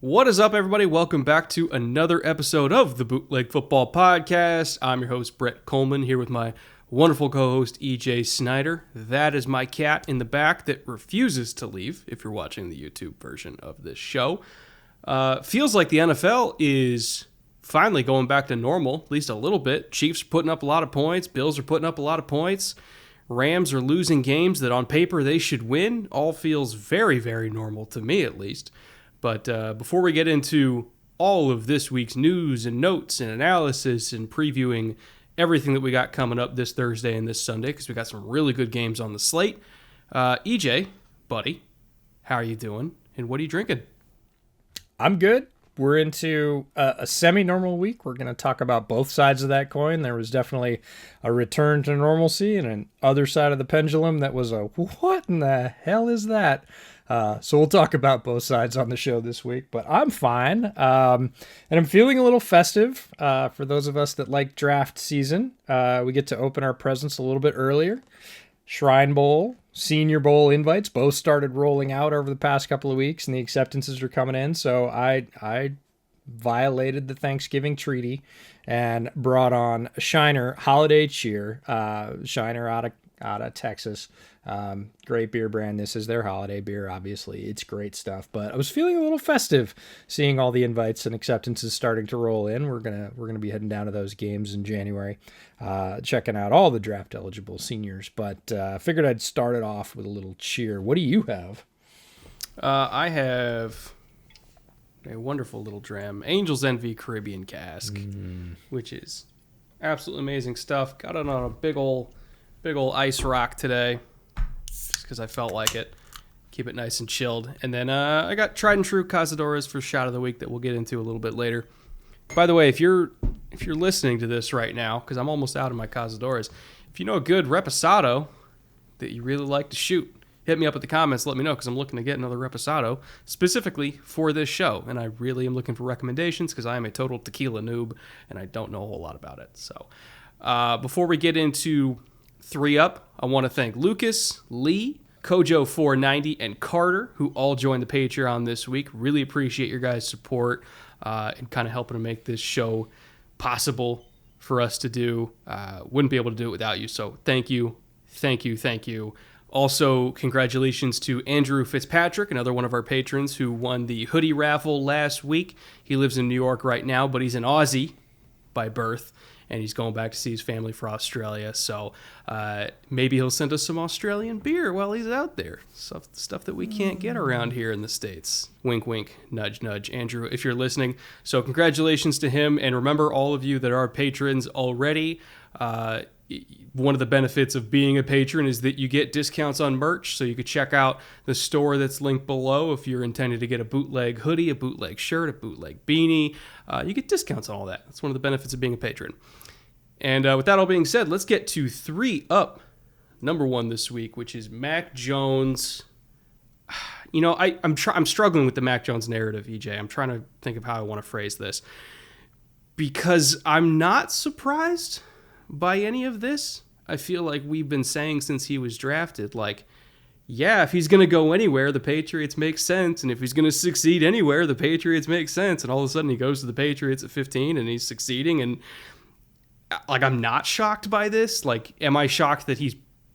What is up, everybody? Welcome back to another episode of the Bootleg Football Podcast. I'm your host, Brett Coleman, here with my wonderful co-host, EJ Snyder. That is my cat in the back that refuses to leave, if you're watching the YouTube version of this show. Feels like the NFL is finally going back to normal, at least a little bit. Chiefs are putting up a lot of points. Bills are putting up a lot of points. Rams are losing games that on paper they should win. All feels very, very normal to me, at least. But before we get into all of this week's news and notes and analysis and previewing everything that we got coming up this Thursday and this Sunday, because we got some really good games on the slate, EJ, buddy, how are you doing? And what are you drinking? I'm good. We're into a semi-normal week. We're going to talk about both sides of that coin. There was definitely a return to normalcy and an other side of the pendulum that was a, what in the hell is that? So we'll talk about both sides on the show this week, but I'm fine. And I'm feeling a little festive. For those of us that like draft season, we get to open our presents a little bit earlier. Shrine Bowl, Senior Bowl invites both started rolling out over the past couple of weeks, and the acceptances are coming in. So I violated the Thanksgiving treaty and brought on Shiner Holiday Cheer. Shiner out of Texas. Great beer brand. This is their holiday beer, obviously. It's great stuff. But I was feeling a little festive seeing all the invites and acceptances starting to roll in. We're gonna be heading down to those games in January, checking out all the draft eligible seniors. But figured I'd start it off with a little cheer. What do you have? I have a wonderful little dram, Angel's Envy Caribbean Cask, which is absolutely amazing stuff. Got it on a big ol' ice rock today, just because I felt like it. Keep it nice and chilled. And then I got tried and true Cazadores for shot of the week that we'll get into a little bit later. By the way, if you're listening to this right now, because I'm almost out of my Cazadores, if you know a good reposado that you really like to shoot, hit me up in the comments. Let me know, because I'm looking to get another reposado specifically for this show, and I really am looking for recommendations because I am a total tequila noob and I don't know a whole lot about it. So before we get into 3 Up, I want to thank Lucas, Lee, Kojo490, and Carter, who all joined the Patreon this week. Really appreciate your guys' support and kind of helping to make this show possible for us to do. Wouldn't be able to do it without you, so thank you, thank you, thank you. Also, congratulations to Andrew Fitzpatrick, another one of our patrons who won the hoodie raffle last week. He lives in New York right now, but he's an Aussie by birth, and he's going back to see his family for Australia. So maybe he'll send us some Australian beer while he's out there. Stuff that we can't get around here in the States. Wink, wink, nudge, nudge. Andrew, if you're listening. So congratulations to him. And remember, all of you that are patrons already, one of the benefits of being a patron is that you get discounts on merch. So you could check out the store that's linked below if you're intending to get a bootleg hoodie, a bootleg shirt, a bootleg beanie. You get discounts on all that. That's one of the benefits of being a patron. And with that all being said, let's get to 3 Up, number 1 this week, which is Mac Jones. You know, I'm struggling with the Mac Jones narrative, EJ. I'm trying to think of how I want to phrase this, because I'm not surprised by any of this. I feel like we've been saying since he was drafted, like, yeah, if he's going to go anywhere, the Patriots make sense. And if he's going to succeed anywhere, the Patriots make sense. And all of a sudden he goes to the Patriots at 15 and he's succeeding. And like, I'm not shocked by this. Like, am I shocked that he's,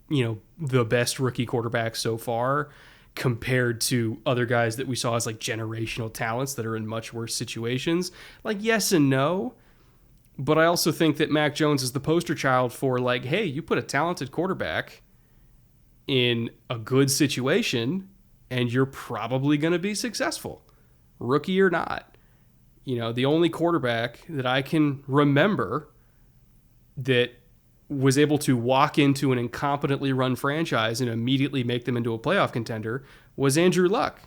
you know, the best rookie quarterback so far compared to other guys that we saw as like generational talents that are in much worse situations? Like, yes and no. But I also think that Mac Jones is the poster child for, like, hey, you put a talented quarterback in a good situation and you're probably going to be successful, rookie or not. You know, the only quarterback that I can remember that was able to walk into an incompetently run franchise and immediately make them into a playoff contender was Andrew Luck.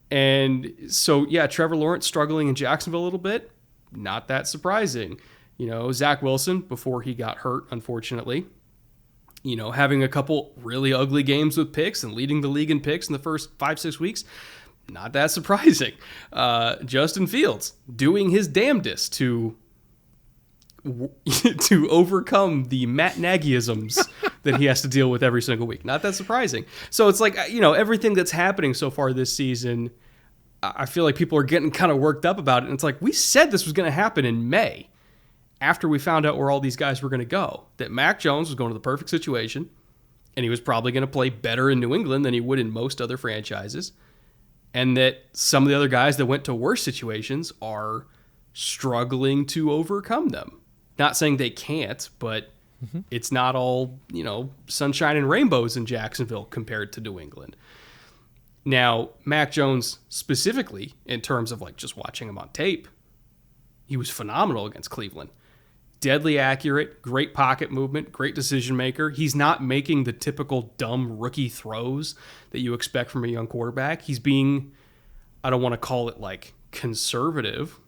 And so, yeah, Trevor Lawrence struggling in Jacksonville a little bit. Not that surprising. You know, Zach Wilson, before he got hurt, unfortunately, you know, having a couple really ugly games with picks and leading the league in picks in the first 5-6 weeks, not that surprising. Justin Fields doing his damnedest to overcome the Matt Nagyisms that he has to deal with every single week. Not that surprising. So it's like, you know, everything that's happening so far this season, I feel like people are getting kind of worked up about it. And it's like, we said this was going to happen in May after we found out where all these guys were going to go, that Mac Jones was going to the perfect situation, and he was probably going to play better in New England than he would in most other franchises, and that some of the other guys that went to worse situations are struggling to overcome them. Not saying they can't, but it's not all, sunshine and rainbows in Jacksonville compared to New England. Now, Mac Jones specifically, in terms of like just watching him on tape, he was phenomenal against Cleveland. Deadly accurate, great pocket movement, great decision maker. He's not making the typical dumb rookie throws that you expect from a young quarterback. He's being, I don't want to call it like conservative,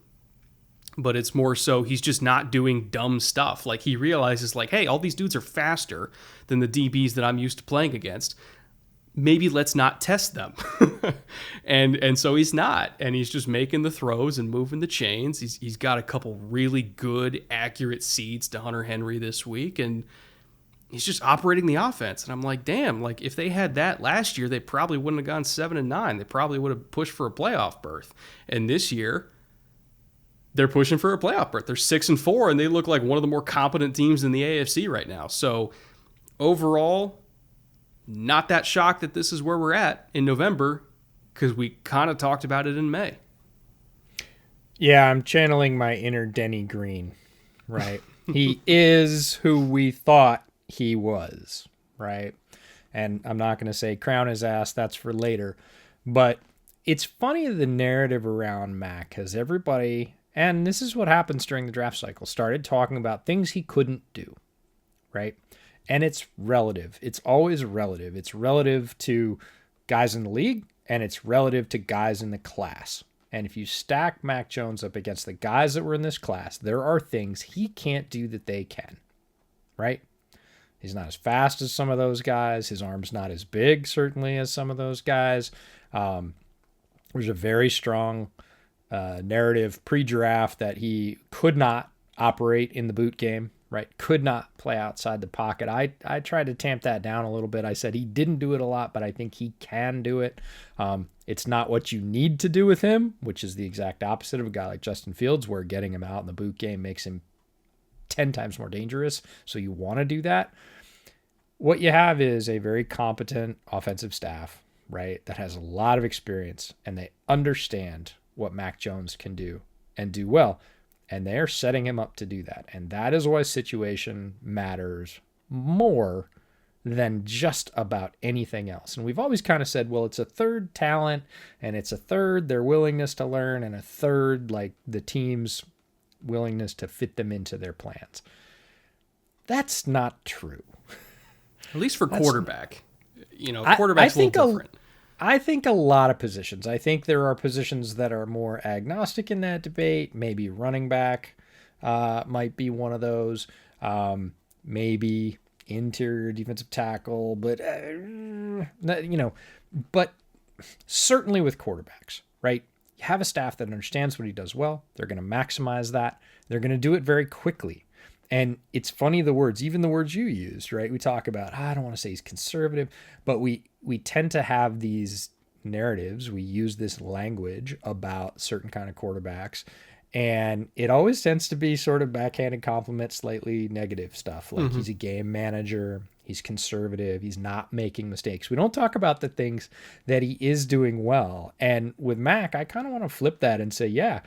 but it's more so he's just not doing dumb stuff. Like he realizes like, hey, all these dudes are faster than the DBs that I'm used to playing against. Maybe let's not test them. and so he's not. And he's just making the throws and moving the chains. He's got a couple really good, accurate seeds to Hunter Henry this week. And he's just operating the offense. And I'm like, damn, like if they had that last year, they probably wouldn't have gone 7-9. They probably would have pushed for a playoff berth. And this year, they're pushing for a playoff berth. They're 6-4, and they look like one of the more competent teams in the AFC right now. So overall, not that shocked that this is where we're at in November, because we kind of talked about it in May. Yeah, I'm channeling my inner Denny Green, right? He is who we thought he was, right? And I'm not going to say crown his ass, that's for later. But it's funny the narrative around Mac has everybody, and this is what happens during the draft cycle, started talking about things he couldn't do, right? And it's relative. It's always relative. It's relative to guys in the league, and it's relative to guys in the class. And if you stack Mac Jones up against the guys that were in this class, there are things he can't do that they can, right? He's not as fast as some of those guys. His arm's not as big, certainly, as some of those guys. There's a very strong narrative pre-draft that he could not operate in the boot game, right? Could not play outside the pocket. I tried to tamp that down a little bit. I said he didn't do it a lot, but I think he can do it. It's not what you need to do with him, which is the exact opposite of a guy like Justin Fields, where getting him out in the boot game makes him 10 times more dangerous. So you want to do that. What you have is a very competent offensive staff, right, that has a lot of experience, and they understand what Mac Jones can do and do well. And they are setting him up to do that. And that is why situation matters more than just about anything else. And we've always kind of said, well, it's a third talent, and it's a third their willingness to learn, and a third like the team's willingness to fit them into their plans. That's not true. At least for quarterback. Quarterback's a little different. I think a lot of positions. I think there are positions that are more agnostic in that debate. Maybe running back might be one of those. Maybe interior defensive tackle, but but certainly with quarterbacks, right? You have a staff that understands what he does well. They're going to maximize that. They're going to do it very quickly. And it's funny, even the words you used, right? We talk about, I don't want to say he's conservative, but we tend to have these narratives. We use this language about certain kind of quarterbacks, and it always tends to be sort of backhanded compliment, slightly negative stuff. Like he's a game manager, he's conservative, he's not making mistakes. We don't talk about the things that he is doing well. And with Mac, I kind of want to flip that and say, yeah,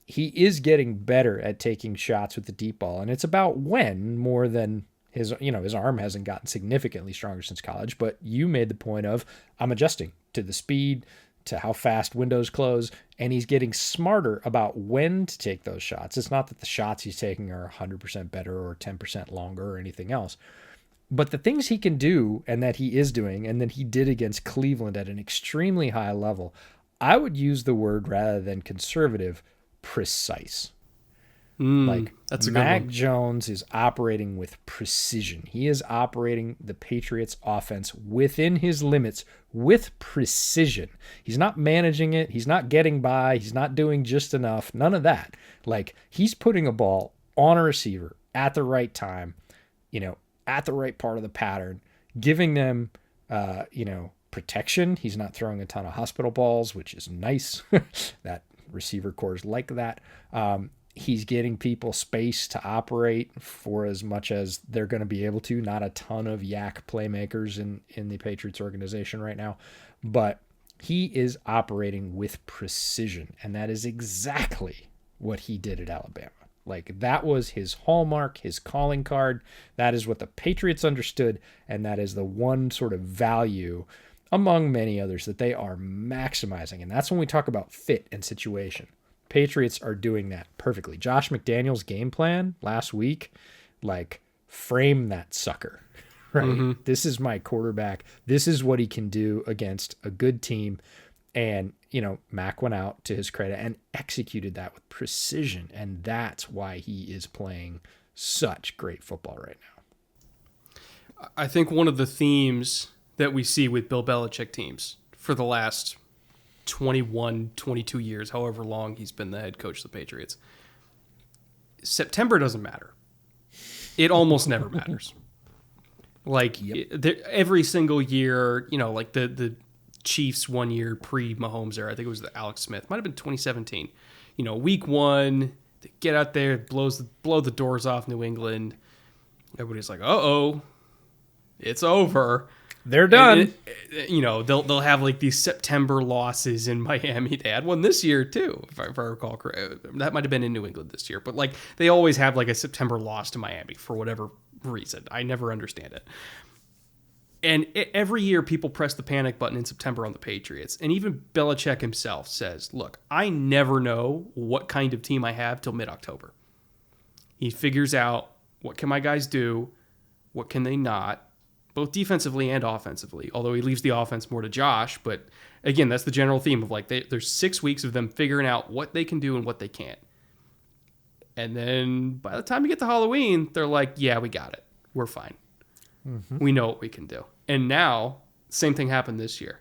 he is getting better at taking shots with the deep ball. And it's about when more than his arm hasn't gotten significantly stronger since college, but you made the point of, I'm adjusting to the speed, to how fast windows close, and he's getting smarter about when to take those shots. It's not that the shots he's taking are 100% better or 10% longer or anything else, but the things he can do and that he is doing and that he did against Cleveland at an extremely high level, I would use the word, rather than conservative, precise. That's a good Mac one. Jones is operating with precision. He is operating the Patriots offense within his limits with precision. He's not managing it. He's not getting by. He's not doing just enough. None of that. Like, he's putting a ball on a receiver at the right time, at the right part of the pattern, giving them, protection. He's not throwing a ton of hospital balls, which is nice. That receiver cores like that. He's getting people space to operate for as much as they're going to be able to. Not a ton of yak playmakers in the Patriots organization right now, but he is operating with precision, and that is exactly what he did at Alabama. Like, that was his hallmark, his calling card. That is what the Patriots understood, and that is the one sort of value among many others that they are maximizing. And that's when we talk about fit and situation. Patriots are doing that perfectly. Josh McDaniels' game plan last week, like, frame that sucker, right? Mm-hmm. This is my quarterback. This is what he can do against a good team. And, you know, Mac went out, to his credit, and executed that with precision. And that's why he is playing such great football right now. I think one of the themes that we see with Bill Belichick teams for the last 21, 22 years, however long he's been the head coach of the Patriots, September doesn't matter. It almost never matters. Like, every single year, you know, like the Chiefs 1 year pre-Mahomes era, I think it was the Alex Smith, might have been 2017. You know, week one, they get out there, blow the doors off New England. Everybody's like, uh-oh, it's over. They're done. You know, they'll have like these September losses in Miami. They had one this year too, if I recall correctly. That might have been in New England this year, but like they always have like a September loss to Miami for whatever reason. I never understand it. And every year people press the panic button in September on the Patriots. And even Belichick himself says, look, I never know what kind of team I have till mid-October. He figures out, what can my guys do? What can they not? Both defensively and offensively. Although he leaves the offense more to Josh. But again, that's the general theme of like, there's 6 weeks of them figuring out what they can do and what they can't. And then by the time you get to Halloween, they're like, yeah, we got it. We're fine. Mm-hmm. We know what we can do. And now, same thing happened this year.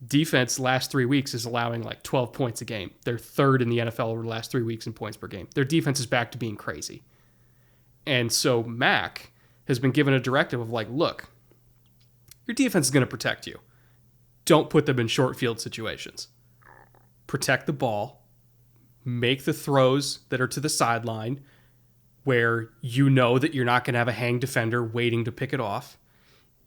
Defense last 3 weeks is allowing like 12 points a game. They're third in the NFL over the last 3 weeks in points per game. Their defense is back to being crazy. And so Mac has been given a directive of like, look, your defense is going to protect you. Don't put them in short field situations. Protect the ball. Make the throws that are to the sideline where you know that you're not going to have a hang defender waiting to pick it off.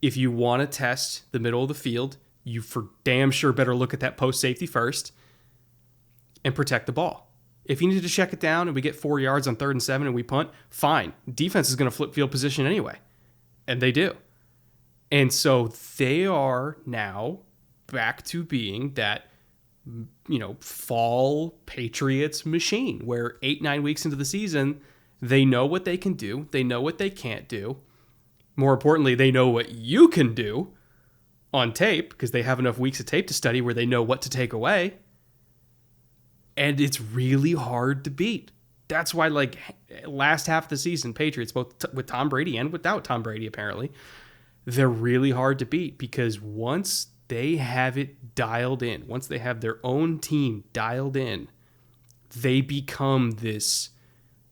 If you want to test the middle of the field, you for damn sure better look at that post safety first and protect the ball. If you need to check it down and we get 4 yards on 3rd and 7 and we punt, fine. Defense is going to flip field position anyway. And they do. And so they are now back to being that, you know, fall Patriots machine where 8-9 weeks into the season, they know what they can do. They know what they can't do. More importantly, they know what you can do on tape because they have enough weeks of tape to study where they know what to take away. And it's really hard to beat. That's why, like, last half of the season, Patriots, both with Tom Brady and without Tom Brady, apparently, they're really hard to beat because once they have it dialed in, once they have their own team dialed in, they become this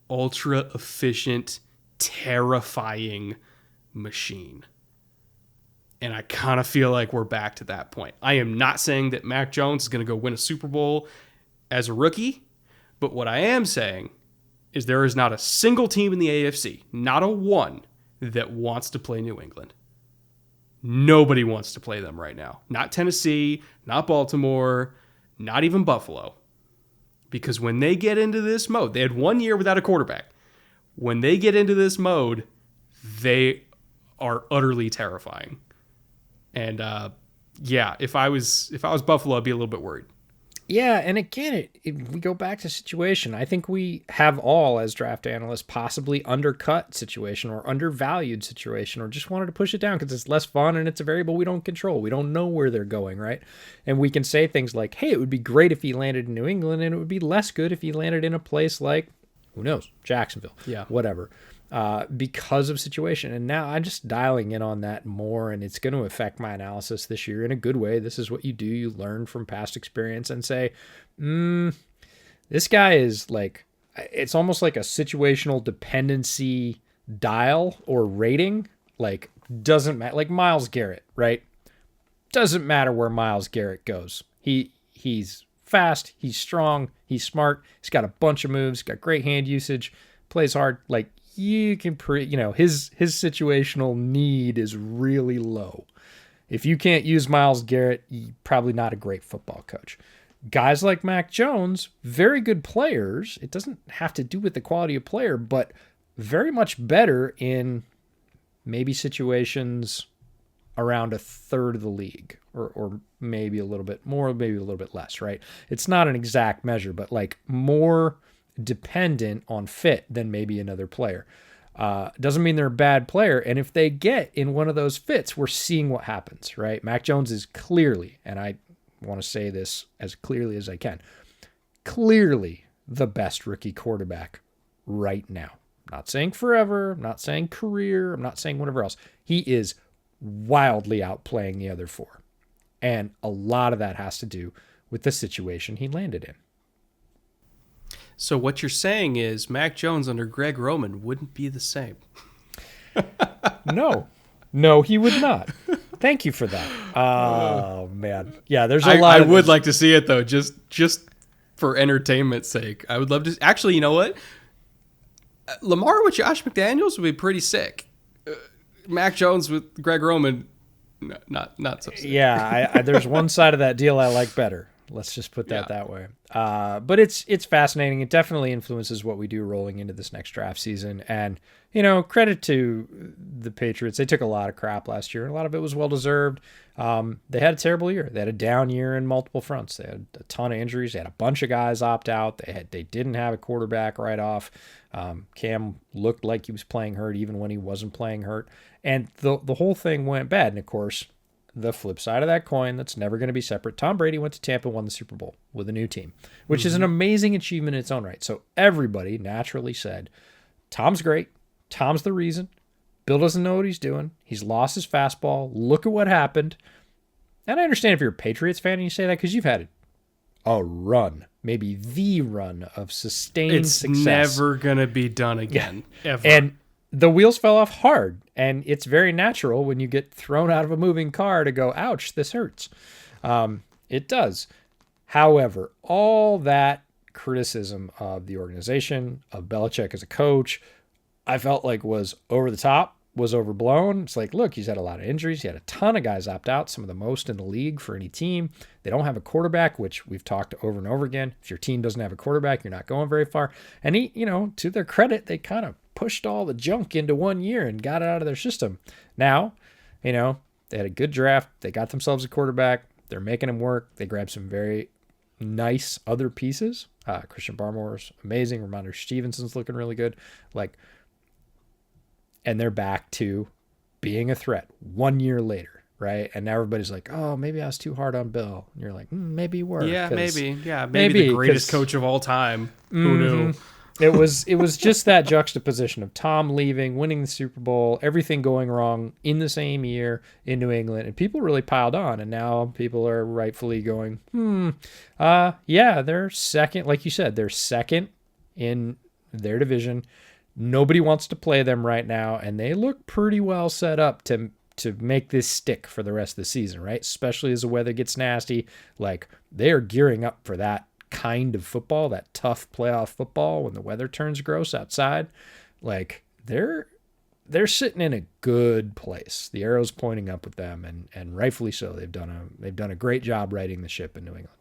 ultra efficient, terrifying machine. And I kind of feel like we're back to that point. I am not saying that Mac Jones is going to go win a Super Bowl as a rookie, but what I am saying is there is not a single team in the AFC, not a one, that wants to play New England. Nobody wants to play them right now. Not Tennessee, not Baltimore, not even Buffalo. Because when they get into this mode, they had 1 year without a quarterback. When they get into this mode, they are utterly terrifying. And yeah, if I was Buffalo, I'd be a little bit worried. Yeah, and again, we go back to situation. I think we have all, as draft analysts, possibly undercut situation or undervalued situation or just wanted to push it down because it's less fun and it's a variable we don't control. We don't know where they're going, right? And we can say things like, hey, it would be great if he landed in New England and it would be less good if he landed in a place like, who knows, Jacksonville, whatever. Because of situation. And now I'm just dialing in on that more, and it's going to affect my analysis this year in a good way. This is what you do. You learn from past experience and say, this guy is like, it's almost like a situational dependency dial or rating. Like, doesn't matter. Like Myles Garrett, right? Doesn't matter where Myles Garrett goes. He's fast, he's strong, he's smart, he's got a bunch of moves, got great hand usage, plays hard. Like, you can his situational need is really low. If you can't use Myles Garrett, you're probably not a great football coach. Guys like Mac Jones, very good players. It doesn't have to do with the quality of player, but very much better in maybe situations around a third of the league, or maybe a little bit more, maybe a little bit less, right? It's not an exact measure, but like more dependent on fit than maybe another player. Doesn't mean they're a bad player. And if they get in one of those fits, we're seeing what happens, right? Mac Jones is clearly, and I want to say this as clearly as I can, clearly the best rookie quarterback right now. I'm not saying forever. I'm not saying career. I'm not saying whatever else. He is wildly outplaying the other four. And a lot of that has to do with the situation he landed in. So what you're saying is Mac Jones under Greg Roman wouldn't be the same. No, he would not. Thank you for that. Oh, man. Yeah, there's a lot. I would like to see it, though, just for entertainment's sake. I would love to. Actually, you know what? Lamar with Josh McDaniels would be pretty sick. Mac Jones with Greg Roman, not so sick. Yeah, there's one side of that deal I like better. Let's just put that way. But it's fascinating. It definitely influences what we do rolling into this next draft season. And, credit to the Patriots. They took a lot of crap last year. A lot of it was well-deserved. They had a terrible year. They had a down year in multiple fronts. They had a ton of injuries. They had a bunch of guys opt out. They didn't have a quarterback right off. Cam looked like he was playing hurt even when he wasn't playing hurt. And the whole thing went bad. And, of course, the flip side of that coin that's never going to be separate. Tom Brady went to Tampa and won the Super Bowl with a new team, which is an amazing achievement in its own right. So everybody naturally said, Tom's great. Tom's the reason. Bill doesn't know what he's doing. He's lost his fastball. Look at what happened. And I understand if you're a Patriots fan and you say that because you've had a run, maybe the run of sustained success. It's never going to be done again, ever. And the wheels fell off hard, and it's very natural when you get thrown out of a moving car to go, ouch, this hurts. It does. However, all that criticism of the organization, of Belichick as a coach, I felt like was over the top, was overblown. It's like, look, he's had a lot of injuries. He had a ton of guys opt out, some of the most in the league for any team. They don't have a quarterback, which we've talked over and over again. If your team doesn't have a quarterback, you're not going very far. And he, to their credit, they kind of pushed all the junk into 1 year and got it out of their system. Now, they had a good draft. They got themselves a quarterback. They're making him work. They grabbed some very nice other pieces. Christian Barmore's amazing. Ramondre Stevenson's looking really good. And they're back to being a threat 1 year later, right? And now everybody's like, oh, maybe I was too hard on Bill. And you're like, maybe you were. Yeah, maybe. Yeah, maybe the greatest coach of all time. Who knew? It was just that juxtaposition of Tom leaving, winning the Super Bowl, everything going wrong in the same year in New England, and people really piled on. And now people are rightfully going, they're second. Like you said, they're second in their division. Nobody wants to play them right now, and they look pretty well set up to make this stick for the rest of the season, right? Especially as the weather gets nasty. Like, they are gearing up for that kind of football, that tough playoff football when the weather turns gross outside. Like, they're sitting in a good place. The arrow's pointing up with them, and rightfully so. They've done a great job righting the ship in New England.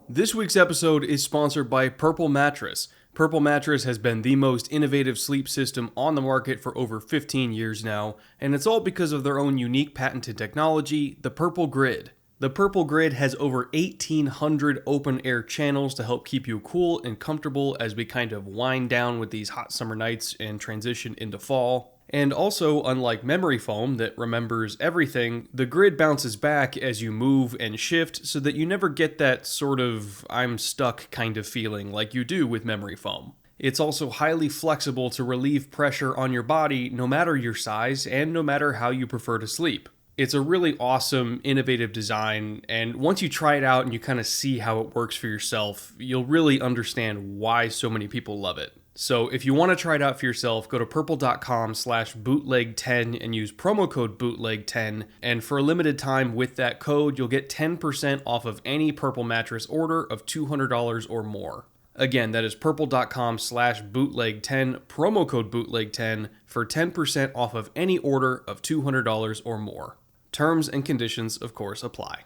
This week's episode is sponsored by Purple Mattress. Purple Mattress has been the most innovative sleep system on the market for over 15 years now, and it's all because of their own unique patented technology, the Purple Grid. The Purple Grid has over 1,800 open air channels to help keep you cool and comfortable as we kind of wind down with these hot summer nights and transition into fall. And also, unlike memory foam that remembers everything, the grid bounces back as you move and shift so that you never get that sort of I'm stuck kind of feeling like you do with memory foam. It's also highly flexible to relieve pressure on your body no matter your size and no matter how you prefer to sleep. It's a really awesome, innovative design, and once you try it out and you kind of see how it works for yourself, you'll really understand why so many people love it. So if you want to try it out for yourself, go to purple.com/bootleg10 and use promo code bootleg10. And for a limited time with that code, you'll get 10% off of any Purple mattress order of $200 or more. Again, that is purple.com/bootleg10, promo code bootleg10 for 10% off of any order of $200 or more. Terms and conditions, of course, apply.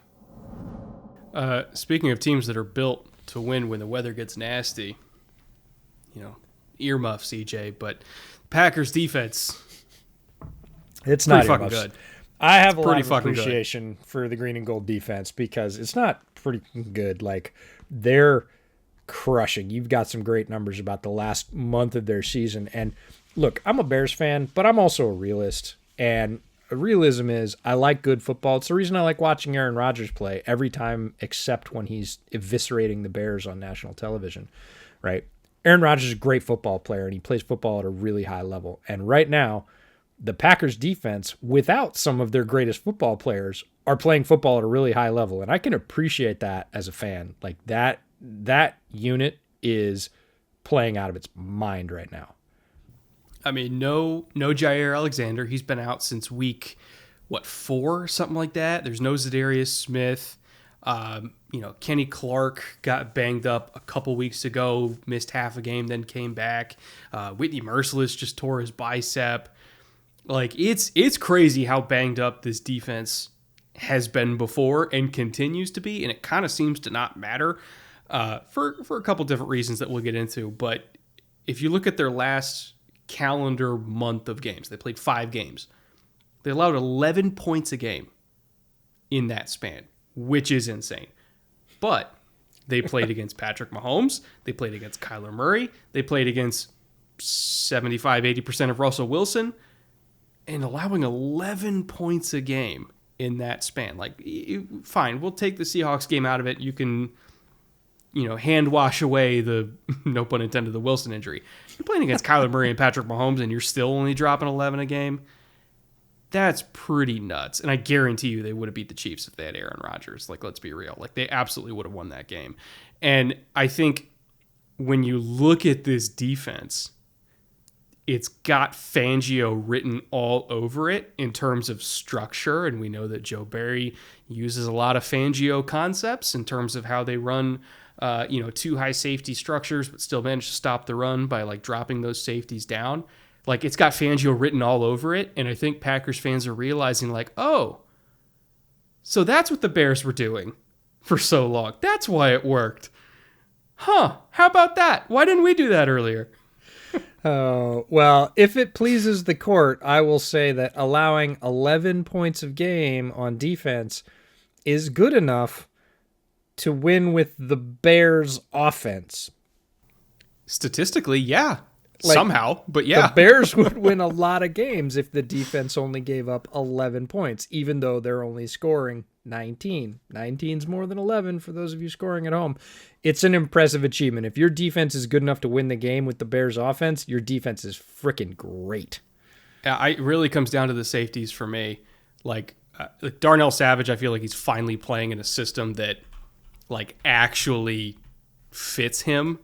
Speaking of teams that are built to win when the weather gets nasty, earmuffs, CJ, but Packers defense, it's not fucking good. I have a lot of appreciation for the green and gold defense because it's not pretty good. Like, they're crushing. You've got some great numbers about the last month of their season. And look, I'm a Bears fan, but I'm also a realist. And realism is I like good football. It's the reason I like watching Aaron Rodgers play every time except when he's eviscerating the Bears on national television, right? Aaron Rodgers is a great football player, and he plays football at a really high level. And right now, the Packers defense, without some of their greatest football players, are playing football at a really high level. And I can appreciate that as a fan. Like, that unit is playing out of its mind right now. I mean, no Jair Alexander. He's been out since week, 4, something like that. There's no Zadarius Smith. Kenny Clark got banged up a couple weeks ago, missed half a game, then came back. Whitney Merciless just tore his bicep. Like, it's crazy how banged up this defense has been before and continues to be, and it kind of seems to not matter for a couple different reasons that we'll get into. But if you look at their last calendar month of games, they played 5 games. They allowed 11 points a game in that span, which is insane. But they played against Patrick Mahomes. They played against Kyler Murray. They played against 75-80% of Russell Wilson, and allowing 11 points a game in that span. Like, fine, we'll take the Seahawks game out of it. You can, hand wash away the, no pun intended, the Wilson injury. You're playing against Kyler Murray and Patrick Mahomes, and you're still only dropping 11 a game. That's pretty nuts. And I guarantee you they would have beat the Chiefs if they had Aaron Rodgers. Like, let's be real. Like, they absolutely would have won that game. And I think when you look at this defense, it's got Fangio written all over it in terms of structure. And we know that Joe Barry uses a lot of Fangio concepts in terms of how they run, 2 high safety structures, but still manage to stop the run by, like, dropping those safeties down. Like, it's got Fangio written all over it, and I think Packers fans are realizing, like, oh, so that's what the Bears were doing for so long. That's why it worked. Huh, how about that? Why didn't we do that earlier? Oh, well, if it pleases the court, I will say that allowing 11 points of game on defense is good enough to win with the Bears' offense. Statistically, yeah. Somehow, but yeah. The Bears would win a lot of games if the defense only gave up 11 points, even though they're only scoring 19. 19's more than 11 for those of you scoring at home. It's an impressive achievement. If your defense is good enough to win the game with the Bears offense, your defense is freaking great. Yeah, it really comes down to the safeties for me. Like Darnell Savage, I feel like he's finally playing in a system that, like, actually fits him.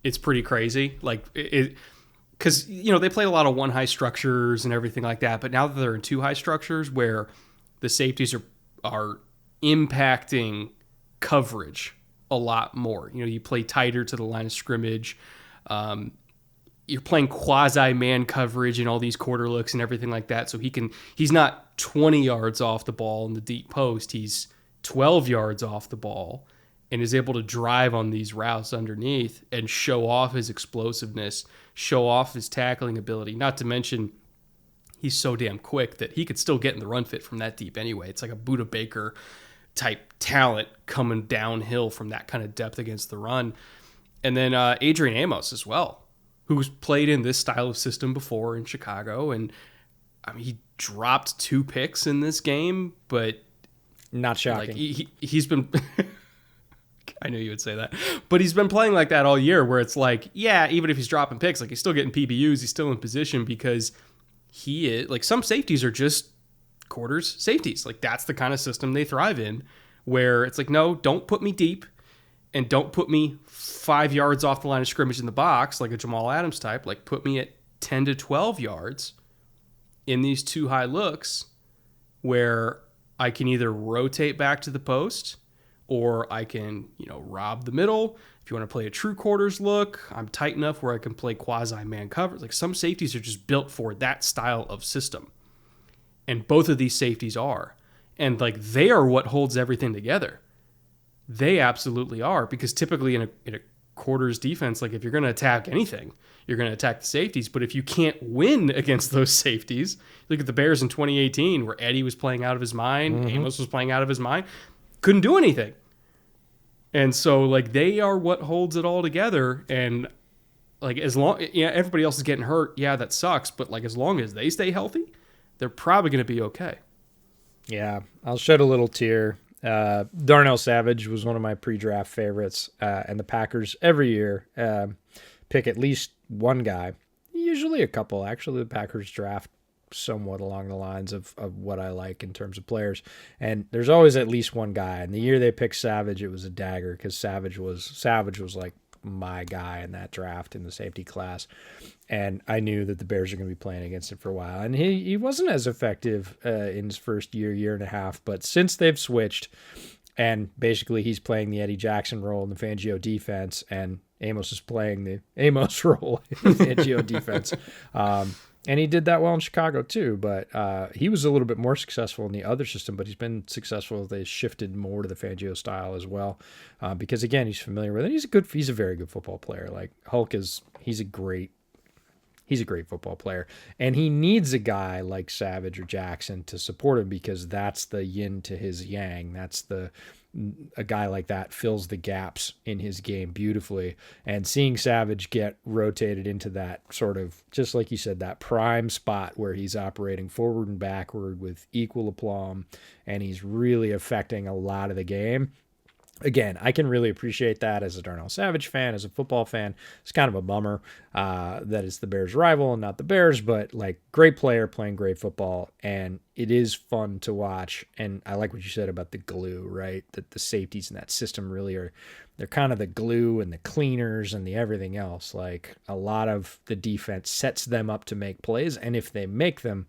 It's pretty crazy. Like, because, they play a lot of 1 high structures and everything like that. But now that they're in 2 high structures where the safeties are impacting coverage a lot more. You play tighter to the line of scrimmage. You're playing quasi-man coverage and all these quarter looks and everything like that. So he's not 20 yards off the ball in the deep post. He's 12 yards off the ball and is able to drive on these routes underneath and show off his explosiveness, show off his tackling ability. Not to mention, he's so damn quick that he could still get in the run fit from that deep anyway. It's like a Buda Baker type talent coming downhill from that kind of depth against the run. And then Adrian Amos as well, who's played in this style of system before in Chicago. And I mean, he dropped 2 picks in this game, but not shocking. Like he's been... I knew you would say that. But he's been playing like that all year where it's like, yeah, even if he's dropping picks, like, he's still getting PBUs, he's still in position because he is, like, some safeties are just quarters safeties. Like, that's the kind of system they thrive in where it's like, no, don't put me deep. and don't put me 5 yards off the line of scrimmage in the box like a Jamal Adams type. Like, put me at 10 to 12 yards in these two high looks where I can either rotate back to the post or I can, rob the middle. If you want to play a true quarters look, I'm tight enough where I can play quasi-man cover. Like, some safeties are just built for that style of system. And both of these safeties are. And, like, they are what holds everything together. They absolutely are, because typically in a quarters defense, like, if you're going to attack anything, you're going to attack the safeties. But if you can't win against those safeties, look at the Bears in 2018 where Eddie was playing out of his mind, Amos was playing out of his mind, couldn't do anything. And so, like, they are what holds it all together. And, like, as long, everybody else is getting hurt, that sucks. But, like, as long as they stay healthy, they're probably going to be okay. Yeah, I'll shed a little tear. Darnell Savage was one of my pre-draft favorites, and the Packers every year pick at least one guy, usually a couple. Actually, the Packers draft somewhat along the lines of what I like in terms of players, and there's always at least one guy. And the year they picked Savage, it was a dagger, because Savage was like my guy in that draft in the safety class, and I knew that the Bears are going to be playing against him for a while. And he wasn't as effective in his first year and a half, but since they've switched, and basically he's playing the Eddie Jackson role in the Fangio defense, and Amos is playing the Amos role in the Fangio defense. And he did that well in Chicago too, but he was a little bit more successful in the other system, but he's been successful as they shifted more to the Fangio style as well. Because again, he's familiar with it. He's a very good football player. Like Hulk he's a great football player, and he needs a guy like Savage or Jackson to support him, because that's the yin to his yang. That's a guy like that fills the gaps in his game beautifully. And seeing Savage get rotated into that sort of, just like you said, that prime spot where he's operating forward and backward with equal aplomb, and he's really affecting a lot of the game. Again, I can really appreciate that as a Darnell Savage fan, as a football fan. It's kind of a bummer that it's the Bears' rival and not the Bears, but like, great player playing great football, and it is fun to watch. And I like what you said about the glue, right? That the safeties in that system really they're kind of the glue and the cleaners and the everything else. Like, a lot of the defense sets them up to make plays, and if they make them,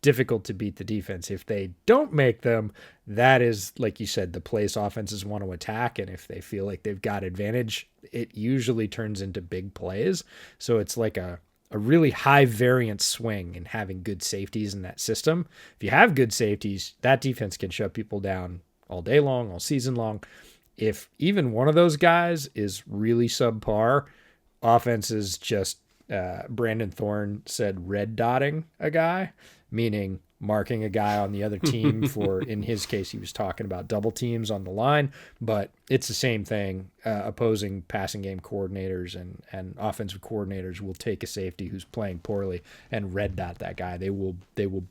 difficult to beat the defense. If they don't make them, that is, like you said, the place offenses want to attack, and if they feel like they've got advantage, it usually turns into big plays. So it's like a really high variance swing in having good safeties in that system. If you have good safeties, that defense can shut people down all day long, all season long. If even one of those guys is really subpar, offenses just, Brandon Thorne said, red dotting a guy, meaning marking a guy on the other team for, in his case, he was talking about double teams on the line, but it's the same thing. Opposing passing game coordinators and offensive coordinators will take a safety who's playing poorly and red dot that guy. They will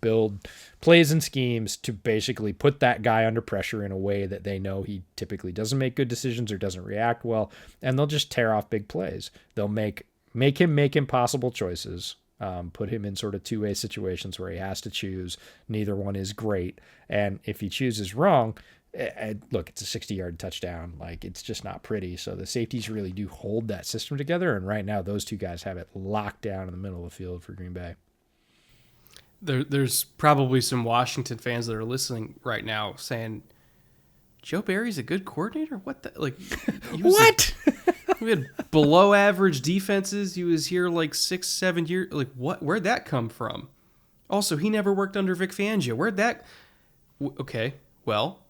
build plays and schemes to basically put that guy under pressure in a way that they know he typically doesn't make good decisions or doesn't react well, and they'll just tear off big plays. They'll make him make impossible choices. Put him in sort of two-way situations where he has to choose. Neither one is great. And if he chooses wrong, look, it's a 60-yard touchdown. Like, it's just not pretty. So the safeties really do hold that system together. And right now, those two guys have it locked down in the middle of the field for Green Bay. There's probably some Washington fans that are listening right now saying, Joe Barry's a good coordinator? What the? Like, what? We had below average defenses. He was here like 6-7 years. Like, what? Where'd that come from? Also, he never worked under Vic Fangio. Where'd that? Okay, well,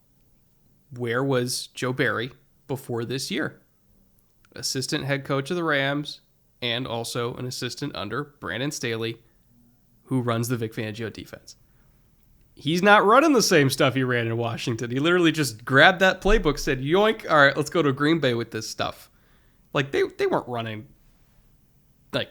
where was Joe Barry before this year? Assistant head coach of the Rams, and also an assistant under Brandon Staley, who runs the Vic Fangio defense. He's not running the same stuff he ran in Washington. He literally just grabbed that playbook, said, yoink, all right, let's go to Green Bay with this stuff. Like, they weren't running, like,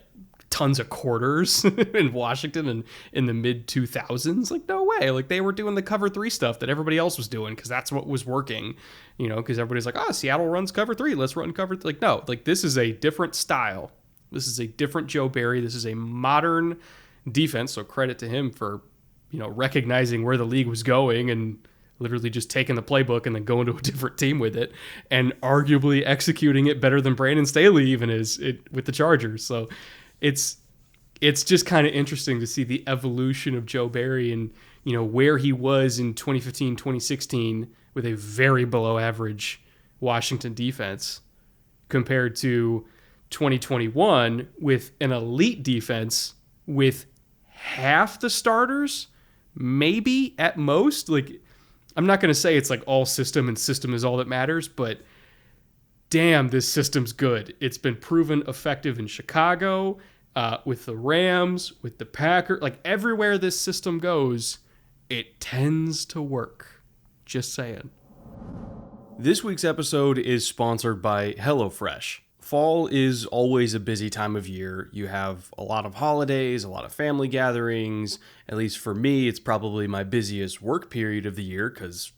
tons of quarters in Washington and in the mid-2000s. Like, no way. Like, they were doing the cover 3 stuff that everybody else was doing because that's what was working, because everybody's like, Seattle runs cover 3. Let's run cover 3. Like, no. Like, this is a different style. This is a different Joe Barry. This is a modern defense, so credit to him for, recognizing where the league was going and literally just taking the playbook and then going to a different team with it and arguably executing it better than Brandon Staley even is with the Chargers. So it's just kind of interesting to see the evolution of Joe Barry and, where he was in 2015, 2016 with a very below average Washington defense compared to 2021 with an elite defense with half the starters, maybe at most. Like, I'm not going to say it's like all system and system is all that matters, but damn, this system's good. It's been proven effective in Chicago, with the Rams, with the Packers. Like, everywhere this system goes, it tends to work. Just saying. This week's episode is sponsored by HelloFresh. Fall is always a busy time of year. You have a lot of holidays, a lot of family gatherings. At least for me, it's probably my busiest work period of the year because,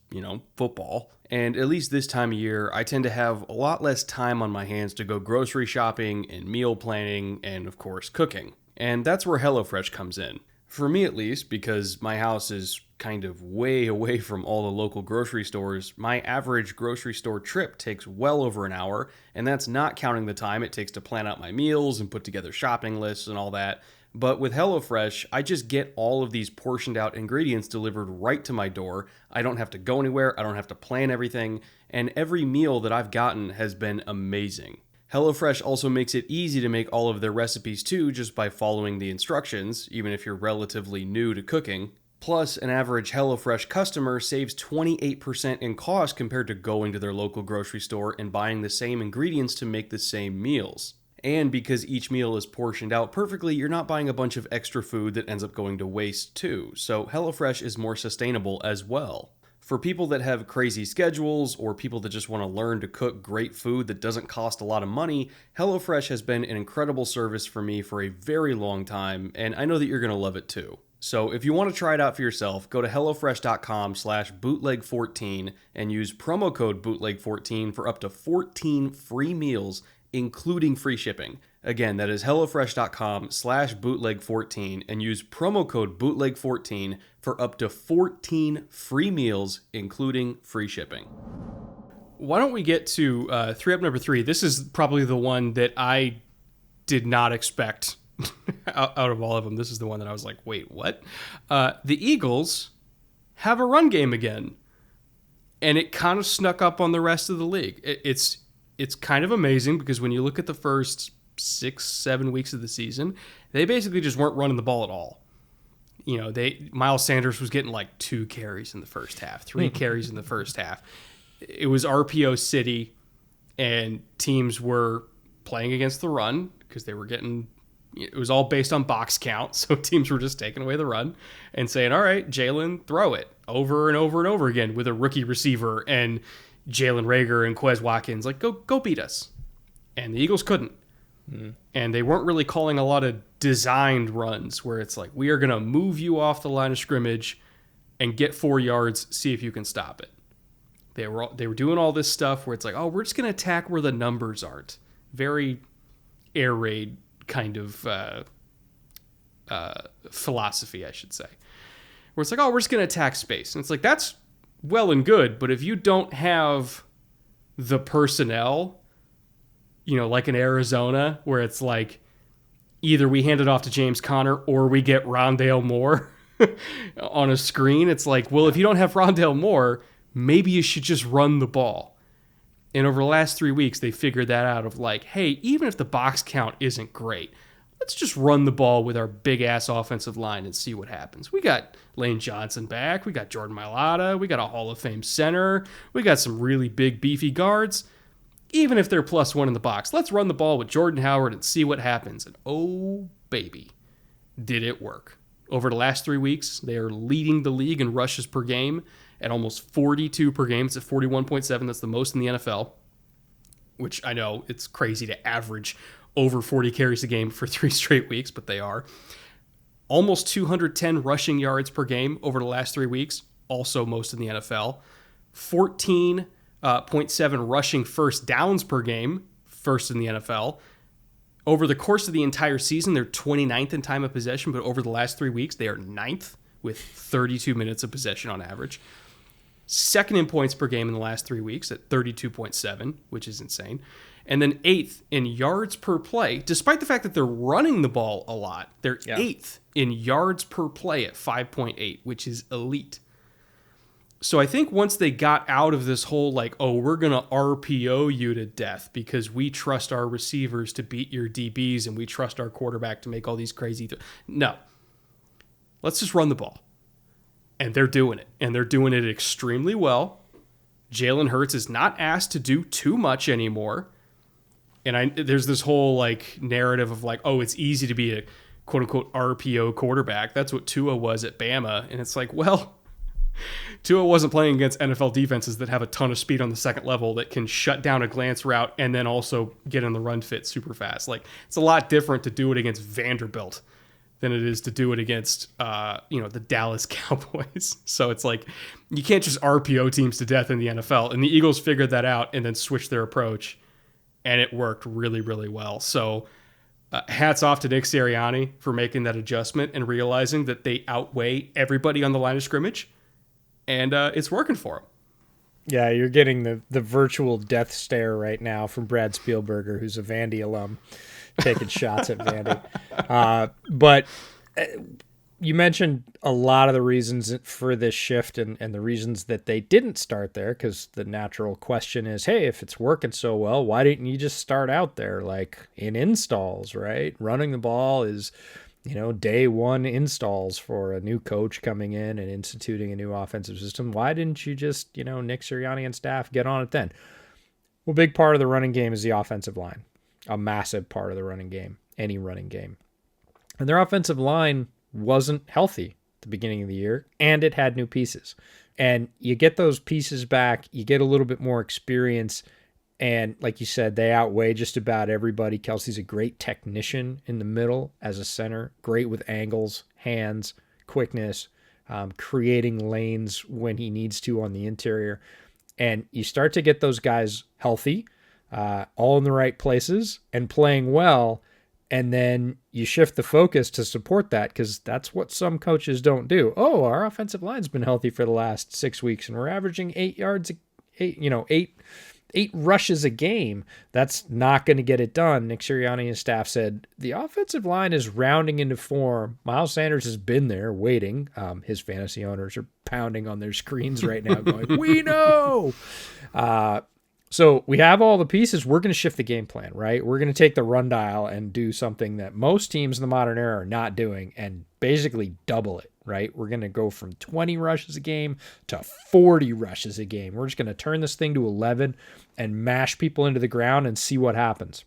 football. And at least this time of year, I tend to have a lot less time on my hands to go grocery shopping and meal planning and, of course, cooking. And that's where HelloFresh comes in. For me, at least, because my house is kind of way away from all the local grocery stores, my average grocery store trip takes well over an hour, and that's not counting the time it takes to plan out my meals and put together shopping lists and all that. But with HelloFresh, I just get all of these portioned out ingredients delivered right to my door. I don't have to go anywhere, I don't have to plan everything, and every meal that I've gotten has been amazing. HelloFresh also makes it easy to make all of their recipes too, just by following the instructions, even if you're relatively new to cooking. Plus, an average HelloFresh customer saves 28% in cost compared to going to their local grocery store and buying the same ingredients to make the same meals. And because each meal is portioned out perfectly, you're not buying a bunch of extra food that ends up going to waste too. So HelloFresh is more sustainable as well. For people that have crazy schedules or people that just want to learn to cook great food that doesn't cost a lot of money, HelloFresh has been an incredible service for me for a very long time, and I know that you're going to love it too. So if you want to try it out for yourself, go to HelloFresh.com/bootleg14 and use promo code bootleg14 for up to 14 free meals, including free shipping. Again, that is HelloFresh.com/bootleg14 and use promo code bootleg14 for up to 14 free meals, including free shipping. Why don't we get to 3-up number 3? This is probably the one that I did not expect out of all of them. This is the one that I was like, wait, what? The Eagles have a run game again, and it kind of snuck up on the rest of the league. It's kind of amazing because when you look at the first 6-7 weeks of the season, they basically just weren't running the ball at all. Miles Sanders was getting like 2 carries in the first half, 3 carries in the first half. It was RPO city, and teams were playing against the run because they were getting. It was all based on box count, so teams were just taking away the run and saying, all right, Jalen, throw it over and over and over again with a rookie receiver and Jalen Reagor and Quez Watkins. Like, go beat us. And the Eagles couldn't. And they weren't really calling a lot of designed runs where it's like, we are going to move you off the line of scrimmage and get 4 yards, see if you can stop it. They were doing all this stuff where it's like, oh, we're just going to attack where the numbers aren't. Very air raid kind of philosophy, I should say. Where it's like, oh, we're just going to attack space. And it's like, that's well and good, but if you don't have the personnel, like in Arizona, where it's like, either we hand it off to James Conner or we get Rondale Moore on a screen. It's like, well, if you don't have Rondale Moore, maybe you should just run the ball. And over the last 3 weeks, they figured that out of like, hey, even if the box count isn't great, let's just run the ball with our big-ass offensive line and see what happens. We got Lane Johnson back. We got Jordan Mailata. We got a Hall of Fame center. We got some really big, beefy guards. Even if they're +1 in the box, let's run the ball with Jordan Howard and see what happens. And oh, baby, did it work. Over the last 3 weeks, they are leading the league in rushes per game at almost 42 per game. It's at 41.7. That's the most in the NFL, which I know it's crazy to average over 40 carries a game for 3 straight weeks, but they are. Almost 210 rushing yards per game over the last 3 weeks, also most in the NFL. 14.7 rushing first downs per game, first in the NFL. Over the course of the entire season, they're 29th in time of possession, but over the last 3 weeks, they are 9th with 32 minutes of possession on average. second in points per game in the last 3 weeks at 32.7, which is insane. And then 8th in yards per play, despite the fact that they're running the ball a lot. They're 8th in yards per play at 5.8, which is elite. So I think once they got out of this whole like, oh, we're going to RPO you to death because we trust our receivers to beat your DBs and we trust our quarterback to make all these crazy No. Let's just run the ball. And they're doing it. And they're doing it extremely well. Jalen Hurts is not asked to do too much anymore. And there's this whole like narrative of like, oh, it's easy to be a quote unquote RPO quarterback. That's what Tua was at Bama. And it's like, well, Tua wasn't playing against NFL defenses that have a ton of speed on the second level that can shut down a glance route and then also get in the run fit super fast. Like, it's a lot different to do it against Vanderbilt than it is to do it against, the Dallas Cowboys. So it's like, you can't just RPO teams to death in the NFL. And the Eagles figured that out and then switched their approach. And it worked really, really well. So hats off to Nick Sirianni for making that adjustment and realizing that they outweigh everybody on the line of scrimmage. And it's working for him. Yeah, you're getting the virtual death stare right now from Brad Spielberger, who's a Vandy alum, taking shots at Vandy. But you mentioned a lot of the reasons for this shift and the reasons that they didn't start there, because the natural question is, hey, if it's working so well, why didn't you just start out there like in installs, right? Running the ball is, day one installs for a new coach coming in and instituting a new offensive system. Why didn't you just, Nick Sirianni and staff get on it then? Well, big part of the running game is the offensive line, a massive part of the running game, any running game. And their offensive line wasn't healthy at the beginning of the year, and it had new pieces. And you get those pieces back, you get a little bit more experience, and like you said, they outweigh just about everybody. Kelsey's a great technician in the middle as a center, great with angles, hands, quickness, creating lanes when he needs to on the interior. And you start to get those guys healthy, all in the right places and playing well. And then you shift the focus to support that, because that's what some coaches don't do. Oh, our offensive line's been healthy for the last 6 weeks, and we're averaging 8 rushes a game. That's not going to get it done. Nick Sirianni and staff said the offensive line is rounding into form. Miles Sanders has been there waiting. His fantasy owners are pounding on their screens right now going, we know! So we have all the pieces. We're going to shift the game plan, right? We're going to take the run dial and do something that most teams in the modern era are not doing and basically double it, right? We're going to go from 20 rushes a game to 40 rushes a game. We're just going to turn this thing to 11 and mash people into the ground and see what happens.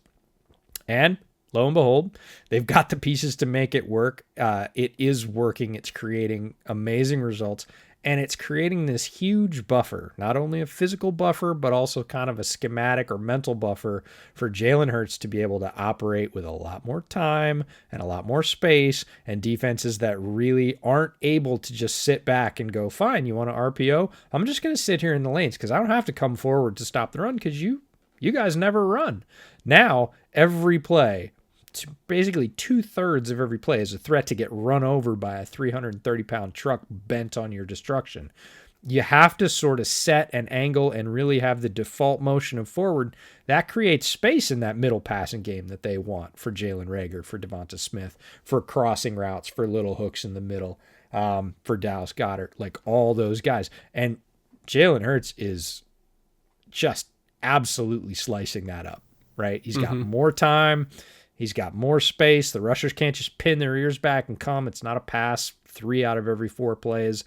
And lo and behold, they've got the pieces to make it work. It is working. It's creating amazing results. And it's creating this huge buffer, not only a physical buffer, but also kind of a schematic or mental buffer for Jalen Hurts to be able to operate with a lot more time and a lot more space, and defenses that really aren't able to just sit back and go, fine, you want to RPO? I'm just going to sit here in the lanes because I don't have to come forward to stop the run because you guys never run. Now, every play, basically 2/3 of every play is a threat to get run over by a 330-pound truck bent on your destruction. You have to sort of set an angle and really have the default motion of forward. That creates space in that middle passing game that they want for Jalen Reagor, for Devonta Smith, for crossing routes, for little hooks in the middle, for Dallas Goedert, like all those guys. And Jalen Hurts is just absolutely slicing that up, right? He's got more time. He's got more space. The rushers can't just pin their ears back and come. It's not a pass 3 out of every 4 plays.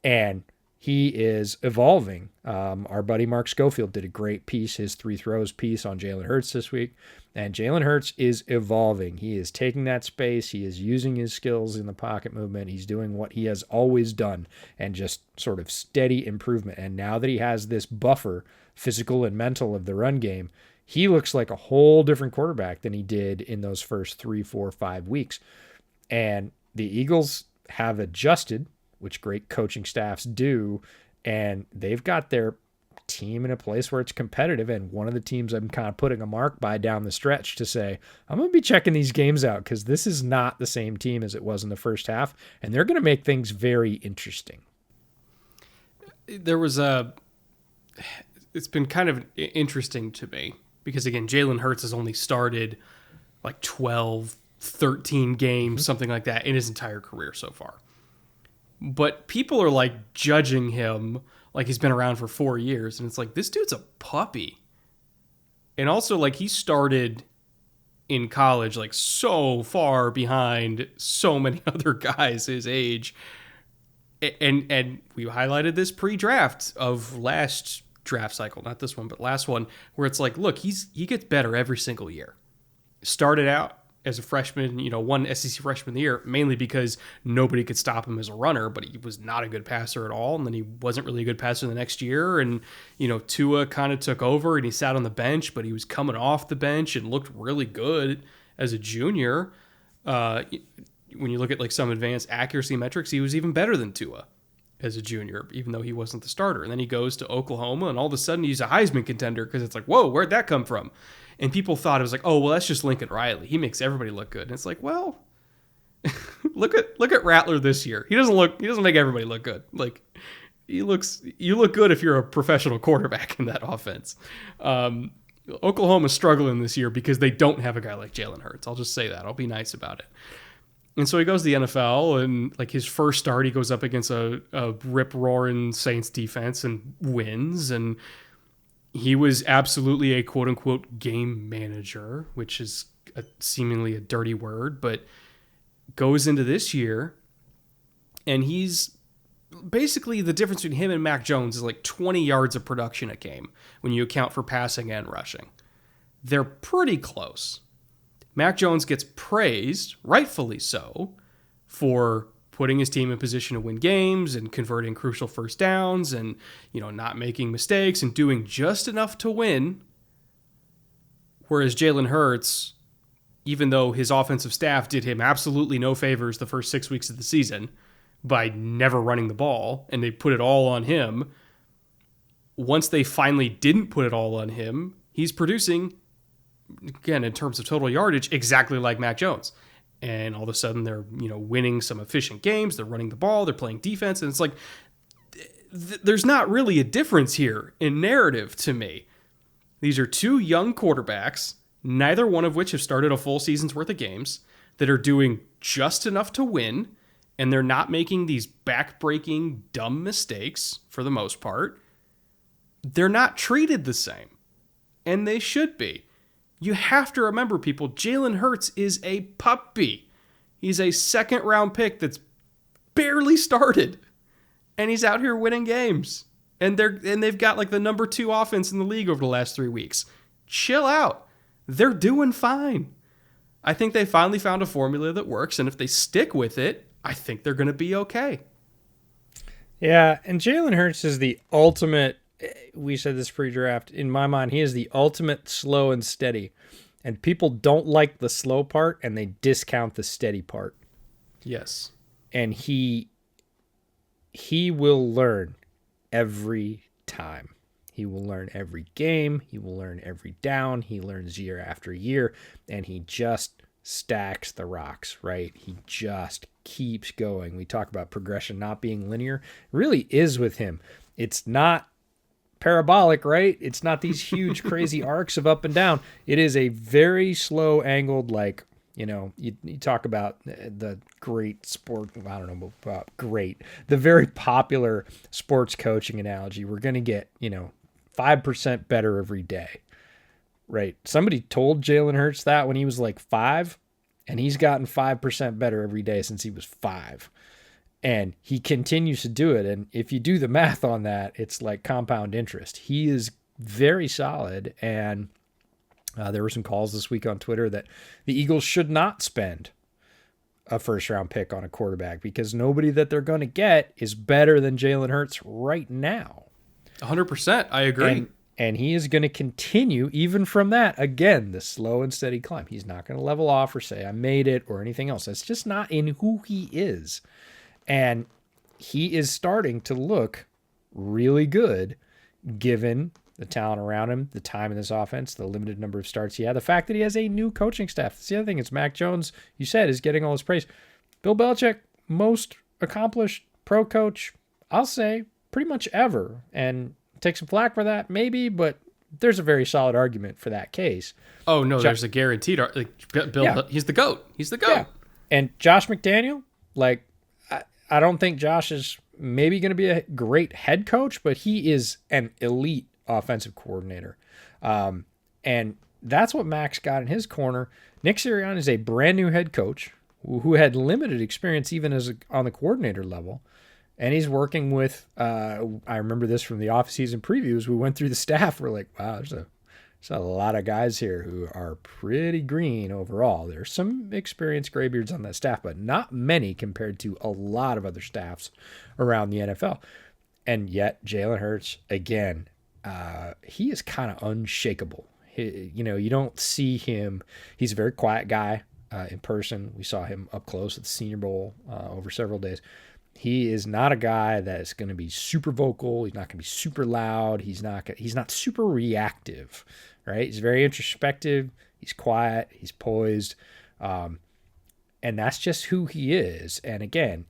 And he is evolving. Our buddy Mark Schofield did a great piece, his 3 throws piece on Jalen Hurts this week. And Jalen Hurts is evolving. He is taking that space. He is using his skills in the pocket movement. He's doing what he has always done and just sort of steady improvement. And now that he has this buffer, physical and mental, of the run game, he looks like a whole different quarterback than he did in those first 3, 4, 5 weeks. And the Eagles have adjusted, which great coaching staffs do, and they've got their team in a place where it's competitive. And one of the teams I'm kind of putting a mark by down the stretch to say, I'm going to be checking these games out because this is not the same team as it was in the first half, and they're going to make things very interesting. there was it's been kind of interesting to me because, again, Jalen Hurts has only started like 12, 13 games, something like that, in his entire career so far. But people are like judging him like he's been around for 4 years. And it's like, this dude's a puppy. And also, like, he started in college like so far behind so many other guys his age. And we highlighted this pre-draft of last draft cycle, not this one, but last one, where it's like, look, he gets better every single year. Started out as a freshman, won SEC Freshman of the Year, mainly because nobody could stop him as a runner, but he was not a good passer at all. And then he wasn't really a good passer the next year. And, Tua kind of took over and he sat on the bench, but he was coming off the bench and looked really good as a junior. When you look at like some advanced accuracy metrics, he was even better than Tua as a junior, even though he wasn't the starter. And then he goes to Oklahoma and all of a sudden he's a Heisman contender because it's like, whoa, where'd that come from? And people thought it was like, oh, well, that's just Lincoln Riley. He makes everybody look good. And it's like, well, look at Rattler this year. He doesn't make everybody look good. Like, you look good if you're a professional quarterback in that offense. Oklahoma's struggling this year because they don't have a guy like Jalen Hurts. I'll just say that. I'll be nice about it. And so he goes to the NFL, and like his first start, he goes up against a rip-roaring Saints defense and wins. And he was absolutely a quote-unquote game manager, which is seemingly a dirty word, but goes into this year, and he's basically, the difference between him and Mac Jones is like 20 yards of production a game when you account for passing and rushing. They're pretty close. Mac Jones gets praised, rightfully so, for putting his team in position to win games and converting crucial first downs and, not making mistakes and doing just enough to win. Whereas Jalen Hurts, even though his offensive staff did him absolutely no favors the first 6 weeks of the season by never running the ball, and they put it all on him, once they finally didn't put it all on him, he's producing, again, in terms of total yardage, exactly like Mac Jones. And all of a sudden they're, winning some efficient games. They're running the ball. They're playing defense. And it's like, there's not really a difference here in narrative to me. These are two young quarterbacks, neither one of which have started a full season's worth of games, that are doing just enough to win. And they're not making these back-breaking, dumb mistakes for the most part. They're not treated the same. And they should be. You have to remember, people, Jalen Hurts is a puppy. He's a second-round pick that's barely started. And he's out here winning games. And they've got like the number 2 offense in the league over the last 3 weeks. Chill out. They're doing fine. I think they finally found a formula that works. And if they stick with it, I think they're going to be okay. Yeah, and Jalen Hurts is the ultimate, we said this pre-draft, in my mind, he is the ultimate slow and steady. And people don't like the slow part, and they discount the steady part. Yes. And he will learn every time. He will learn every game. He will learn every down. He learns year after year, and he just stacks the rocks, right? He just keeps going. We talk about progression not being linear. It really is with him. It's not parabolic, right? It's not these huge, crazy arcs of up and down. It is a very slow angled, like, you talk about the great sport, I don't know about great, the very popular sports coaching analogy. We're going to get, 5% better every day, right? Somebody told Jalen Hurts that when he was like 5, and he's gotten 5% better every day since he was 5. And he continues to do it. And if you do the math on that, it's like compound interest. He is very solid. And there were some calls this week on Twitter that the Eagles should not spend a first-round pick on a quarterback because nobody that they're going to get is better than Jalen Hurts right now. 100%. I agree. And he is going to continue, even from that, again, the slow and steady climb. He's not going to level off or say, I made it, or anything else. That's just not in who he is. And he is starting to look really good, given the talent around him, the time in this offense, the limited number of starts he had, the fact that he has a new coaching staff. That's the other thing. It's Mac Jones, you said, is getting all his praise. Bill Belichick, most accomplished pro coach, I'll say, pretty much ever. And take some flack for that, maybe, but there's a very solid argument for that case. Oh, no, there's a guaranteed... Bill, he's the GOAT. He's the GOAT. Yeah. And Josh McDaniel, like, I don't think Josh is maybe going to be a great head coach, but he is an elite offensive coordinator. And that's what Max got in his corner. Nick Sirianni is a brand new head coach who had limited experience even on the coordinator level. And he's working with, I remember this from the offseason previews. We went through the staff. We're like, wow, there's a lot of guys here who are pretty green overall. There's some experienced graybeards on that staff, but not many compared to a lot of other staffs around the NFL. And yet Jalen Hurts, again, he is kind of unshakable. You don't see him. He's a very quiet guy in person. We saw him up close at the Senior Bowl over several days. He is not a guy that's going to be super vocal. He's not going to be super loud. He's not super reactive, right? He's very introspective. He's quiet. He's poised. And that's just who he is. And again,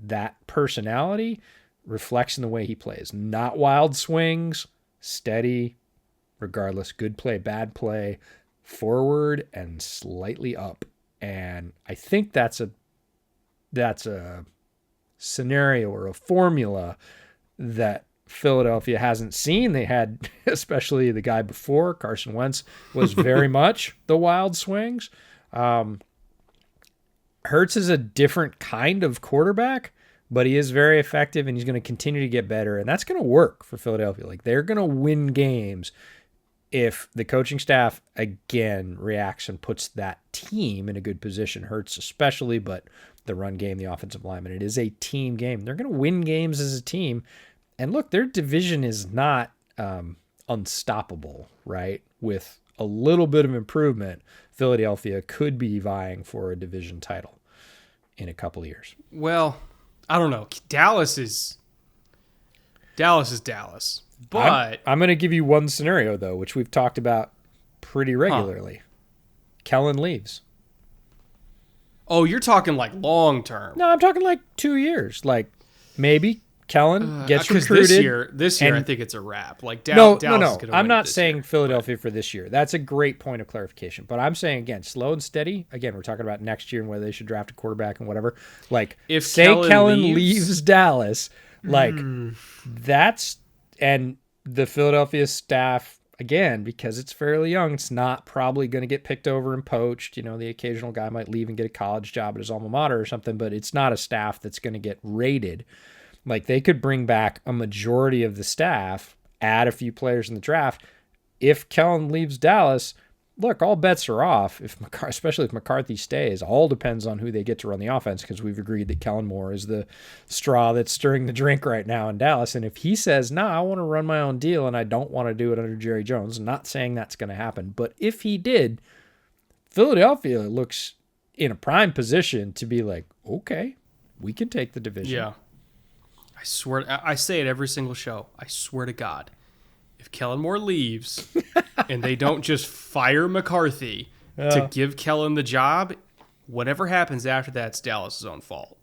that personality reflects in the way he plays. Not wild swings, steady, regardless, good play, bad play, forward and slightly up. And I think that's a scenario or a formula that Philadelphia hasn't seen. They had, especially the guy before, Carson Wentz, was very much the wild swings. Hurts is a different kind of quarterback, but he is very effective and he's going to continue to get better. And that's going to work for Philadelphia. Like, they're going to win games if the coaching staff, again, reacts and puts that team in a good position. Hurts especially, but the run game, the offensive lineman, it is a team game. They're going to win games as a team. And look, their division is not unstoppable, right? With a little bit of improvement, Philadelphia could be vying for a division title in a couple of years. Well, I don't know. Dallas is Dallas. But I'm going to give you one scenario, though, which we've talked about pretty regularly. Kellen leaves. Oh, you're talking like long term. No, I'm talking like 2 years. Like, maybe Kellen gets recruited. This year, I think it's a wrap. Like, Dallas is going to win. I'm not saying Philadelphia for this year. That's a great point of clarification. But I'm saying, again, slow and steady. Again, we're talking about next year and whether they should draft a quarterback and whatever. Like, if Kellen leaves Dallas, like, that's... And the Philadelphia staff, again, because it's fairly young, it's not probably going to get picked over and poached. You know, the occasional guy might leave and get a college job at his alma mater or something, but it's not a staff that's going to get raided. Like, they could bring back a majority of the staff, add a few players in the draft. If Kellen leaves Dallas, look, all bets are off. Especially if McCarthy stays, all depends on who they get to run the offense, because we've agreed that Kellen Moore is the straw that's stirring the drink right now in Dallas. And if he says, no, I want to run my own deal and I don't want to do it under Jerry Jones, I'm not saying that's going to happen. But if he did, Philadelphia looks in a prime position to be like, okay, we can take the division. Yeah. I swear, I say it every single show. I swear to God. If Kellen Moore leaves and they don't just fire McCarthy to give Kellen the job, whatever happens after that's Dallas' own fault.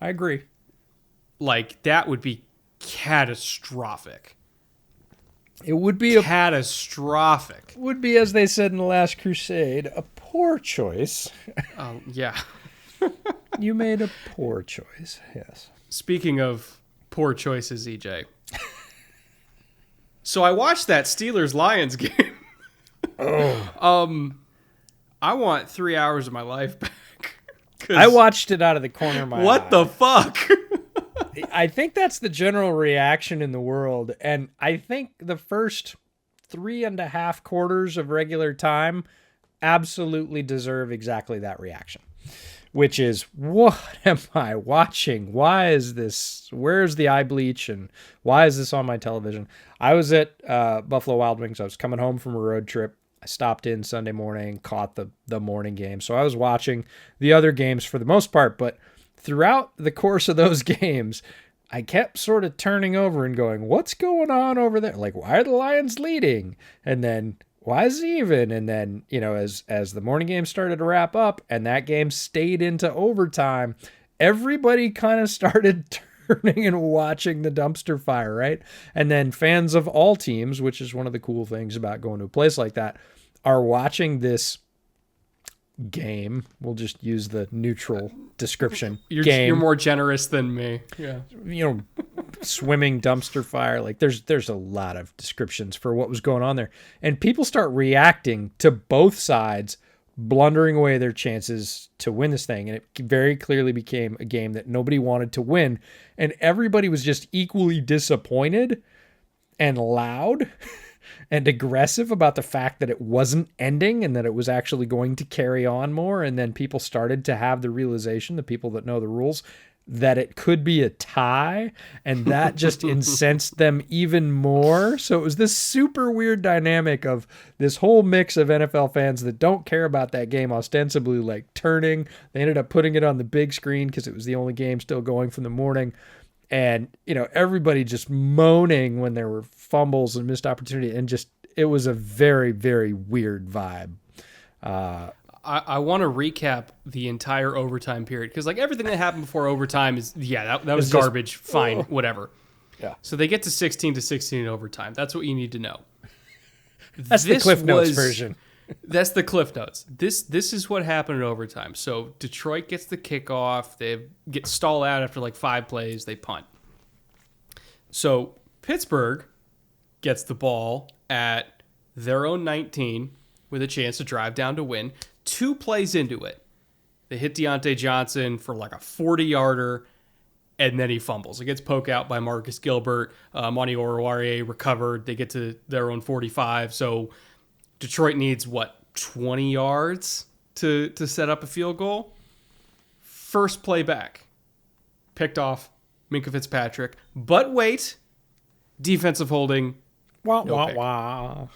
I agree. Like, that would be catastrophic. It would be catastrophic. Would be, as they said in The Last Crusade, a poor choice. Yeah. You made a poor choice, yes. Speaking of poor choices, EJ. So I watched that Steelers-Lions game. I want 3 hours of my life back. I watched it out of the corner of my eye. What the fuck? I think that's the general reaction in the world. And I think the first 3.5 quarters of regular time absolutely deserve exactly that reaction. Which is, what am I watching? Why is this? Where's the eye bleach? And why is this on my television? I was at Buffalo Wild Wings. I was coming home from a road trip. I stopped in Sunday morning, caught the morning game. So I was watching the other games for the most part. But throughout the course of those games, I kept sort of turning over and going, what's going on over there? Like, why are the Lions leading? And then, why is it even? And then, you know, as the morning game started to wrap up and that game stayed into overtime, everybody kind of started turning and watching the dumpster fire, right? And then fans of all teams, which is one of the cool things about going to a place like that, are watching this game. We'll just use the neutral description. You're more generous than me. Yeah. Swimming dumpster fire. Like there's a lot of descriptions for what was going on there. And people start reacting to both sides blundering away their chances to win this thing. And it very clearly became a game that nobody wanted to win. And everybody was just equally disappointed and loud and aggressive about the fact that it wasn't ending and that it was actually going to carry on more. And then people started to have the realization, the people that know the rules, that it could be a tie, and that just incensed them even more. So it was this super weird dynamic of this whole mix of NFL fans that don't care about that game ostensibly like turning. They ended up putting it on the big screen because it was the only game still going from the morning. And, everybody just moaning when there were fumbles and missed opportunity. And just, it was a very, very weird vibe. I want to recap the entire overtime period because, everything that happened before overtime is, that was garbage. Fine, whatever. Yeah. So they get to 16-16 in overtime. That's what you need to know. That's the Cliff Notes version. That's the Cliff Notes. This is what happened in overtime. So Detroit gets the kickoff. They get stalled out after 5 plays. They punt. So Pittsburgh gets the ball at their own 19 with a chance to drive down to win. 2 plays into it, they hit Deontay Johnson for a 40-yarder, and then he fumbles. It gets poked out by Marcus Gilbert. Monty Oruwariye recovered. They get to their own 45. So Detroit needs, 20 yards to set up a field goal? First play back. Picked off Minkah Fitzpatrick. But wait. Defensive holding. No pick.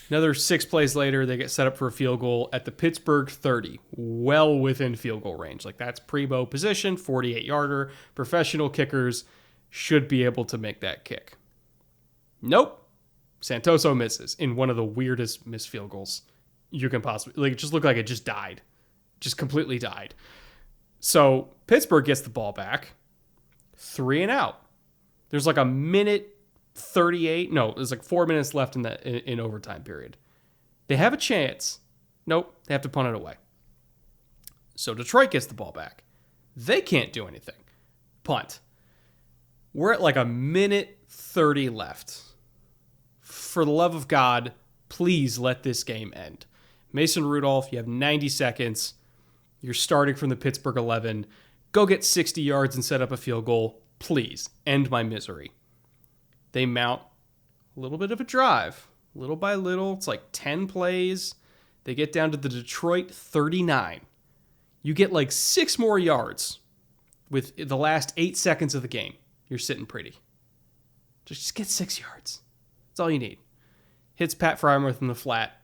Another 6 plays later, they get set up for a field goal at the Pittsburgh 30. Well within field goal range. That's primo position, 48-yarder. Professional kickers should be able to make that kick. Nope. Santoso misses in one of the weirdest missed field goals you can possibly... it just looked like it just died. Just completely died. So Pittsburgh gets the ball back. 3 and out. There's a minute 38. No, there's 4 minutes left in overtime period. They have a chance. Nope. They have to punt it away. So Detroit gets the ball back. They can't do anything. Punt. We're at a minute 30 left. For the love of God, please let this game end. Mason Rudolph, you have 90 seconds. You're starting from the Pittsburgh 11. Go get 60 yards and set up a field goal. Please, end my misery. They mount a little bit of a drive. Little by little, it's 10 plays. They get down to the Detroit 39. You get 6 more yards with the last 8 seconds of the game. You're sitting pretty. Just get 6 yards. That's all you need. Hits Pat Frymouth in the flat.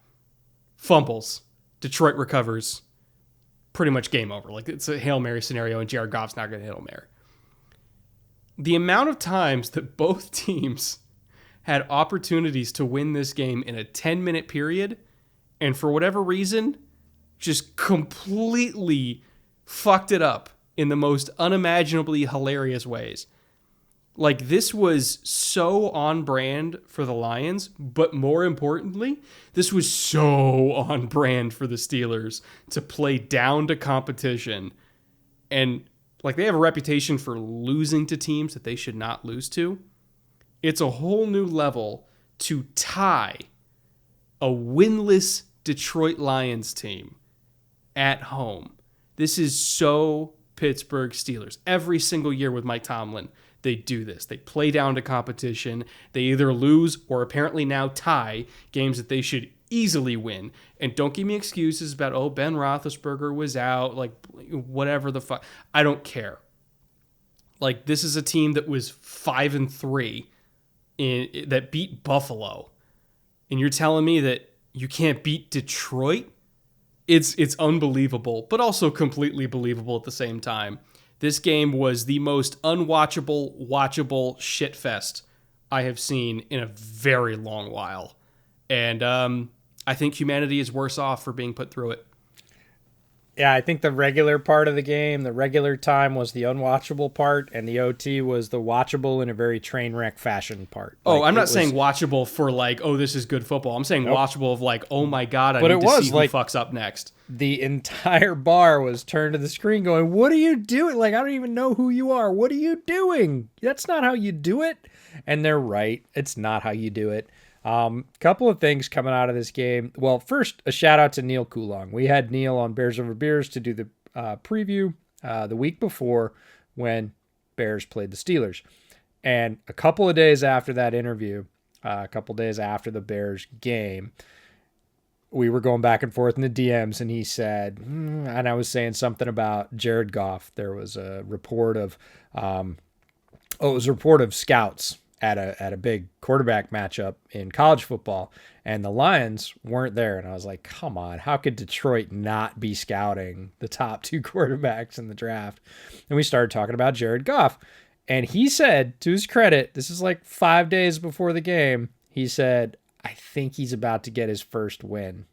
Fumbles. Detroit recovers. Pretty much game over. It's a Hail Mary scenario, and Jared Goff's not going to Hail Mary. The amount of times that both teams had opportunities to win this game in a 10-minute period, and for whatever reason, just completely fucked it up in the most unimaginably hilarious ways. This was so on brand for the Lions, but more importantly, this was so on brand for the Steelers to play down to competition. And they have a reputation for losing to teams that they should not lose to. It's a whole new level to tie a winless Detroit Lions team at home. This is so Pittsburgh Steelers. Every single year with Mike Tomlin, they do this. They play down to competition. They either lose or apparently now tie games that they should easily win. And don't give me excuses about, Ben Roethlisberger was out, whatever the fuck. I don't care. This is a team that was 5-3 that beat Buffalo. And you're telling me that you can't beat Detroit? It's unbelievable, but also completely believable at the same time. This game was the most unwatchable, watchable shitfest I have seen in a very long while. And I think humanity is worse off for being put through it. Yeah, I think the regular part of the game, the regular time was the unwatchable part, and the OT was the watchable in a very train wreck fashion part. Oh, Like, I'm it not was, saying watchable for like, oh, this is good football. I'm saying nope. watchable of like, oh my God, I But need it to was see who like fucks up next. the entire bar was turned to the screen going, what are you doing? Like, I don't even know who you are. What are you doing? That's not how you do it. And they're right. It's not how you do it. Couple of things coming out of this game. Well, first, a shout out to Neil Coulong. We had Neil on Bears Over Beers to do the preview the week before when Bears played the Steelers. And a couple of days after that interview, a couple of days after the Bears game, we were going back and forth in the DMs, and he said, and I was saying something about Jared Goff. There was a report of, scouts at a big quarterback matchup in college football, and the Lions weren't there. And I was like, come on, how could Detroit not be scouting the top two quarterbacks in the draft? And we started talking about Jared Goff. And he said, to his credit, this is like 5 days before the game, he said, I think he's about to get his first win.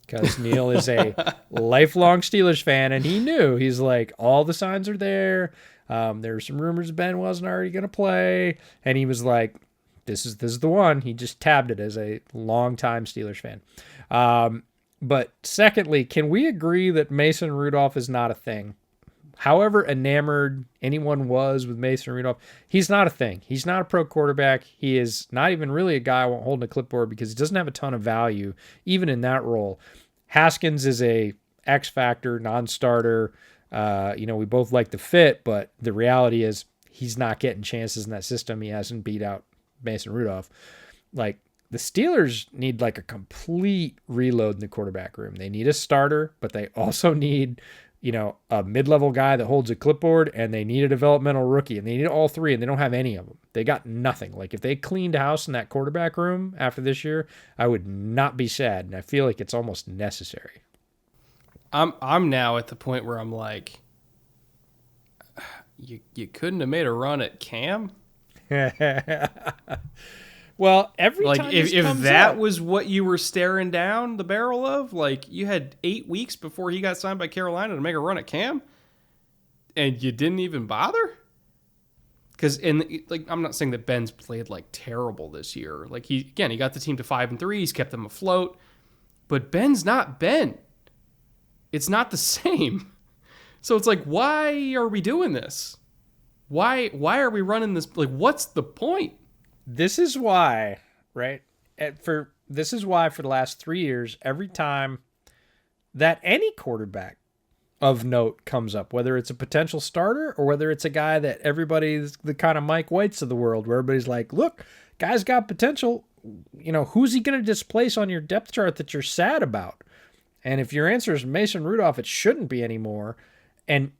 Because Neil is a lifelong Steelers fan, and he knew. He's like, all the signs are there. There were some rumors Ben wasn't already going to play. And he was like, this is the one. He just tabbed it as a longtime Steelers fan. But secondly, can we agree that Mason Rudolph is not a thing? However enamored anyone was with Mason Rudolph, he's not a thing. He's not a pro quarterback. He is not even really a guy holding a clipboard because he doesn't have a ton of value, even in that role. Haskins is a X factor, non-starter. We both like the fit, but the reality is he's not getting chances in that system. He hasn't beat out Mason Rudolph. Like, the Steelers need like a complete reload in the quarterback room. They need a starter, but they also need a mid-level guy that holds a clipboard, and they need a developmental rookie, and they need all three, and they don't have any of them. They got nothing. Like, if they cleaned house in that quarterback room after this year, I would not be sad, and I feel like it's almost necessary. I'm now at the point where I'm like, you couldn't have made a run at Cam? Well, every like time if comes that up, was what you were staring down the barrel of, like you had 8 weeks before he got signed by Carolina to make a run at Cam, and you didn't even bother. Because I'm not saying that Ben's played like terrible this year. Like he got the team to 5-3. He's kept them afloat, but Ben's not Ben. It's not the same. So it's like, why are we doing this? Why are we running this? Like, what's the point? This is why, right? This is why for the last 3 years, every time that any quarterback of note comes up, whether it's a potential starter or whether it's a guy that everybody's the kind of Mike Whites of the world, where everybody's like, look, guy's got potential. Who's he going to displace on your depth chart that you're sad about? And if your answer is Mason Rudolph, it shouldn't be anymore. And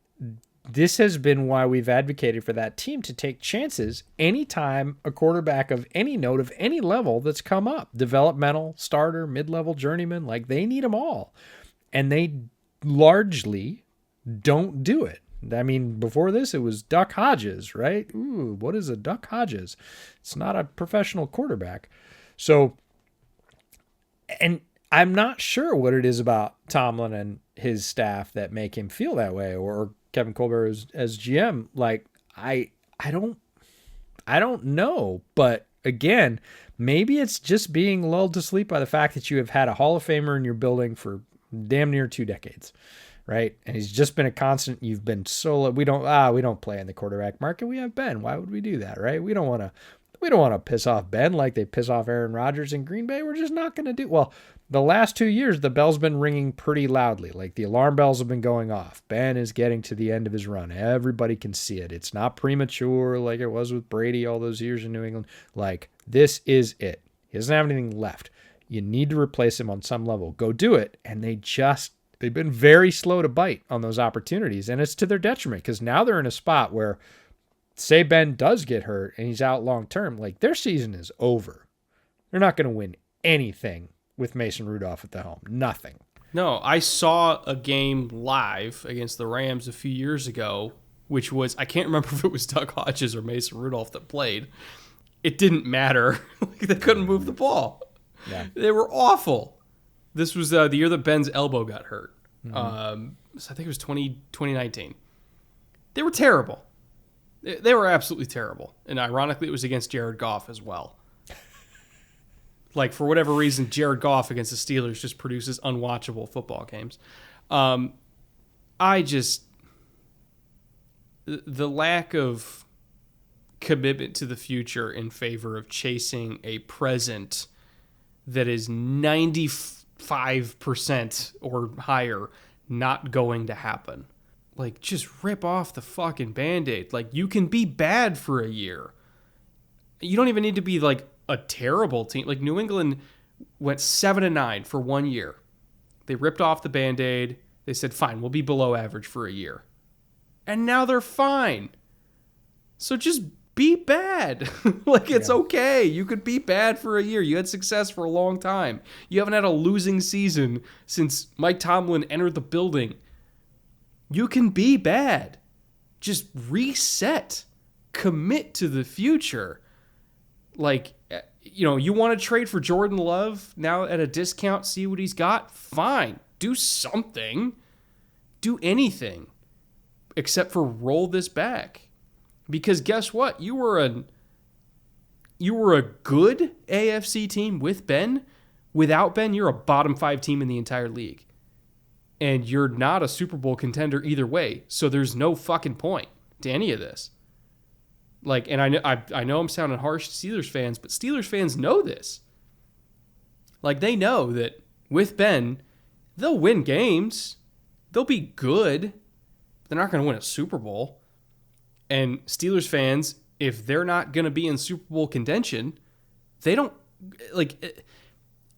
this has been why we've advocated for that team to take chances anytime a quarterback of any note, of any level that's come up. Developmental, starter, mid-level, journeyman, like they need them all. And they largely don't do it. I mean, before this, it was Duck Hodges, right? Ooh, what is a Duck Hodges? It's not a professional quarterback. So, and I'm not sure what it is about Tomlin and his staff that make him feel that way, or Kevin Colbert as GM. Like, I don't know, but again, maybe it's just being lulled to sleep by the fact that you have had a Hall of Famer in your building for damn near 2 decades, right? And he's just been a constant. You've been so we don't play in the quarterback market. We have Ben. Why would we do that, right? We don't want to piss off Ben like they piss off Aaron Rodgers in Green Bay. We're just not going to do. Well, the last 2 years, the bell's been ringing pretty loudly. Like, the alarm bells have been going off. Ben is getting to the end of his run. Everybody can see it. It's not premature like it was with Brady all those years in New England. Like, this is it. He doesn't have anything left. You need to replace him on some level. Go do it. And they've been very slow to bite on those opportunities. And it's to their detriment, because now they're in a spot where, say Ben does get hurt and he's out long term, like, their season is over. They're not going to win anything with Mason Rudolph at the helm. Nothing. No, I saw a game live against the Rams a few years ago, which was, I can't remember if it was Doug Hodges or Mason Rudolph that played. It didn't matter. They couldn't move the ball. Yeah. They were awful. This was the year that Ben's elbow got hurt. So I think it was 2019. They were terrible. They were absolutely terrible. And ironically, it was against Jared Goff as well. Like, for whatever reason, Jared Goff against the Steelers just produces unwatchable football games. The lack of commitment to the future in favor of chasing a present that is 95% or higher not going to happen. Like, just rip off the fucking Band-Aid. Like, you can be bad for a year. You don't even need to be, like, a terrible team. Like, New England went 7-9 for 1 year. They ripped off the Band-Aid. They said, fine, we'll be below average for a year. And now they're fine. So just be bad. Like, it's okay. You could be bad for a year. You had success for a long time. You haven't had a losing season since Mike Tomlin entered the building. You can be bad. Just reset. Commit to the future. Like, you know, you want to trade for Jordan Love now at a discount, see what he's got? Fine. Do something. Do anything. Except for roll this back. Because guess what? You were a good AFC team with Ben. Without Ben, you're a bottom 5 team in the entire league. And you're not a Super Bowl contender either way. So there's no fucking point to any of this. Like, and I know I'm sounding harsh to Steelers fans, but Steelers fans know this. Like, they know that with Ben, they'll win games. They'll be good. They're not going to win a Super Bowl. And Steelers fans, if they're not going to be in Super Bowl contention, they don't, like,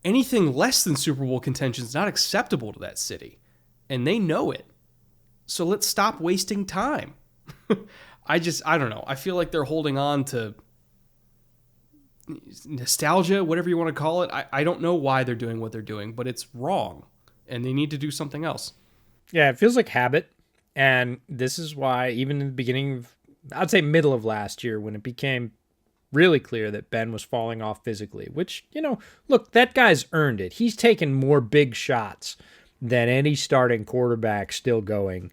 anything less than Super Bowl contention is not acceptable to that city. And they know it. So let's stop wasting time. I don't know. I feel like they're holding on to nostalgia, whatever you want to call it. I don't know why they're doing what they're doing, but it's wrong. And they need to do something else. Yeah, it feels like habit. And this is why, even in the beginning of, I'd say middle of last year, when it became really clear that Ben was falling off physically, which, you know, look, that guy's earned it. He's taken more big shots than any starting quarterback still going,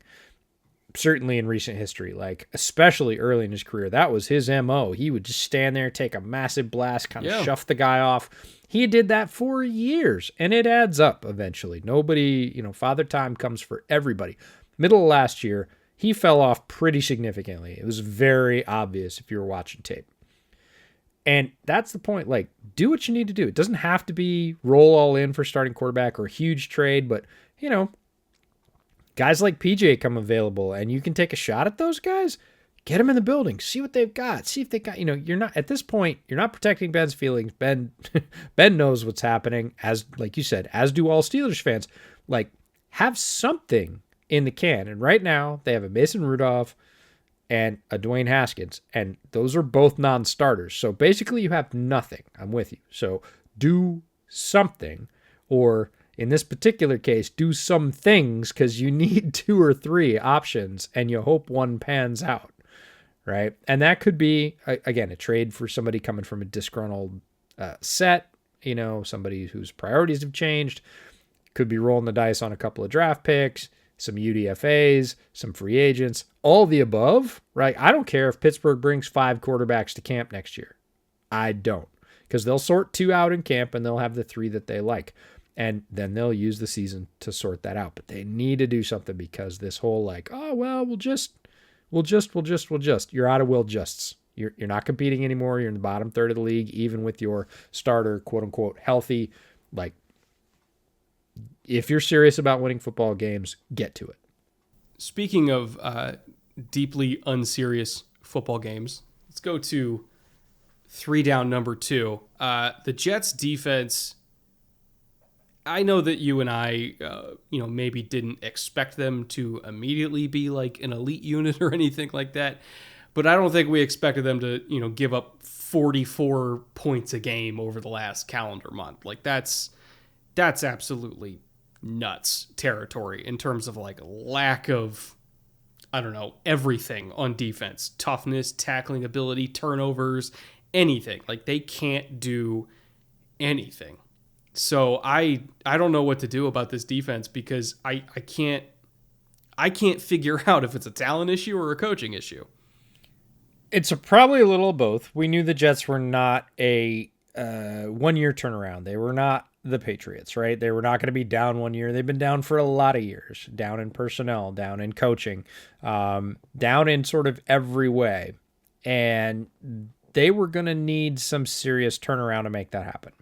certainly in recent history, like especially early in his career. That was his MO. He would just stand there, take a massive blast, kind of shuff the guy off. He did that for years, and it adds up eventually. Nobody, you know, father time comes for everybody. Middle of last year, he fell off pretty significantly. It was very obvious if you were watching tape. And that's the point. Like, do what you need to do. It doesn't have to be roll all in for starting quarterback or a huge trade, but, you know, guys like PJ come available and you can take a shot at those guys. Get them in the building. See what they've got. See if they got, you know, you're not, at this point, you're not protecting Ben's feelings. Ben knows what's happening, as, like you said, as do all Steelers fans. Like, have something in the can. And right now, they have a Mason Rudolph and a Dwayne Haskins, and those are both non-starters. So basically, you have nothing. I'm with you. So do something, or in this particular case, do some things, because you need 2 or 3 options, and you hope one pans out, right? And that could be, again, a trade for somebody coming from a disgruntled set, you know, somebody whose priorities have changed. Could be rolling the dice on a couple of draft picks, some UDFAs, some free agents, all the above, right? I don't care if Pittsburgh brings 5 quarterbacks to camp next year. I don't, because they'll sort 2 out in camp and they'll have the 3 that they like. And then they'll use the season to sort that out. But they need to do something, because this whole like, oh, well, we'll just. You're out of will justs. You're not competing anymore. You're in the bottom third of the league, even with your starter, quote unquote, healthy. Like, if you're serious about winning football games, get to it. Speaking of deeply unserious football games, let's go to 3 down number 2. The Jets defense, I know that you and I, maybe didn't expect them to immediately be like an elite unit or anything like that, but I don't think we expected them to, give up 44 points a game over the last calendar month. Like, that's absolutely nuts territory in terms of like lack of, everything on defense. Toughness, tackling ability, turnovers, anything. Like, they can't do anything. So I don't know what to do about this defense because I can't figure out if it's a talent issue or a coaching issue. It's probably a little of both. We knew the Jets were not a 1 year turnaround. They were not the Patriots, right? They were not going to be down 1 year. They've been down for a lot of years, down in personnel, down in coaching, down in sort of every way. And they were going to need some serious turnaround to make that happen.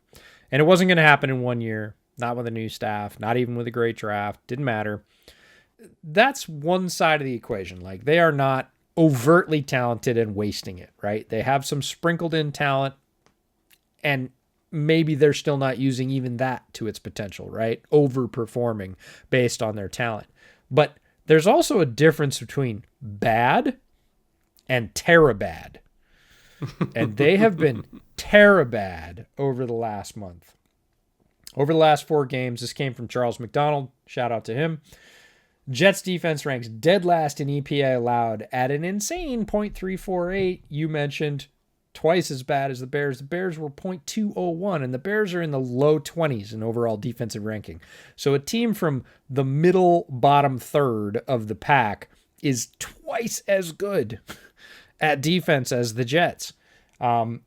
And it wasn't going to happen in 1 year, not with a new staff, not even with a great draft. Didn't matter. That's one side of the equation. Like, they are not overtly talented and wasting it, right? They have some sprinkled in talent, and maybe they're still not using even that to its potential, right? Overperforming based on their talent. But there's also a difference between bad and terabad. And they have been terabad over the last month. Over the last 4 games, this came from Charles McDonald. Shout out to him. Jets defense ranks dead last in EPA allowed at an insane .348. You mentioned twice as bad as the Bears. The Bears were .201, and the Bears are in the low 20s in overall defensive ranking. So a team from the middle bottom third of the pack is twice as good at defense as the Jets. The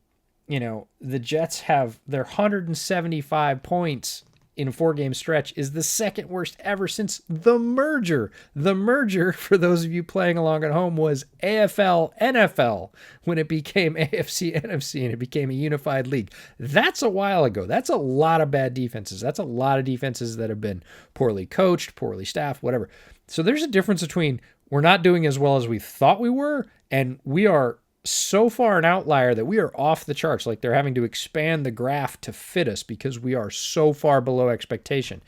Jets have their 175 points in a 4-game stretch is the second worst ever since the merger. The merger, for those of you playing along at home, was AFL NFL when it became AFC NFC and it became a unified league. That's a while ago. That's a lot of bad defenses. That's a lot of defenses that have been poorly coached, poorly staffed, whatever. So there's a difference between we're not doing as well as we thought we were, and we are so far an outlier that we are off the charts. Like, they're having to expand the graph to fit us because we are so far below expectation.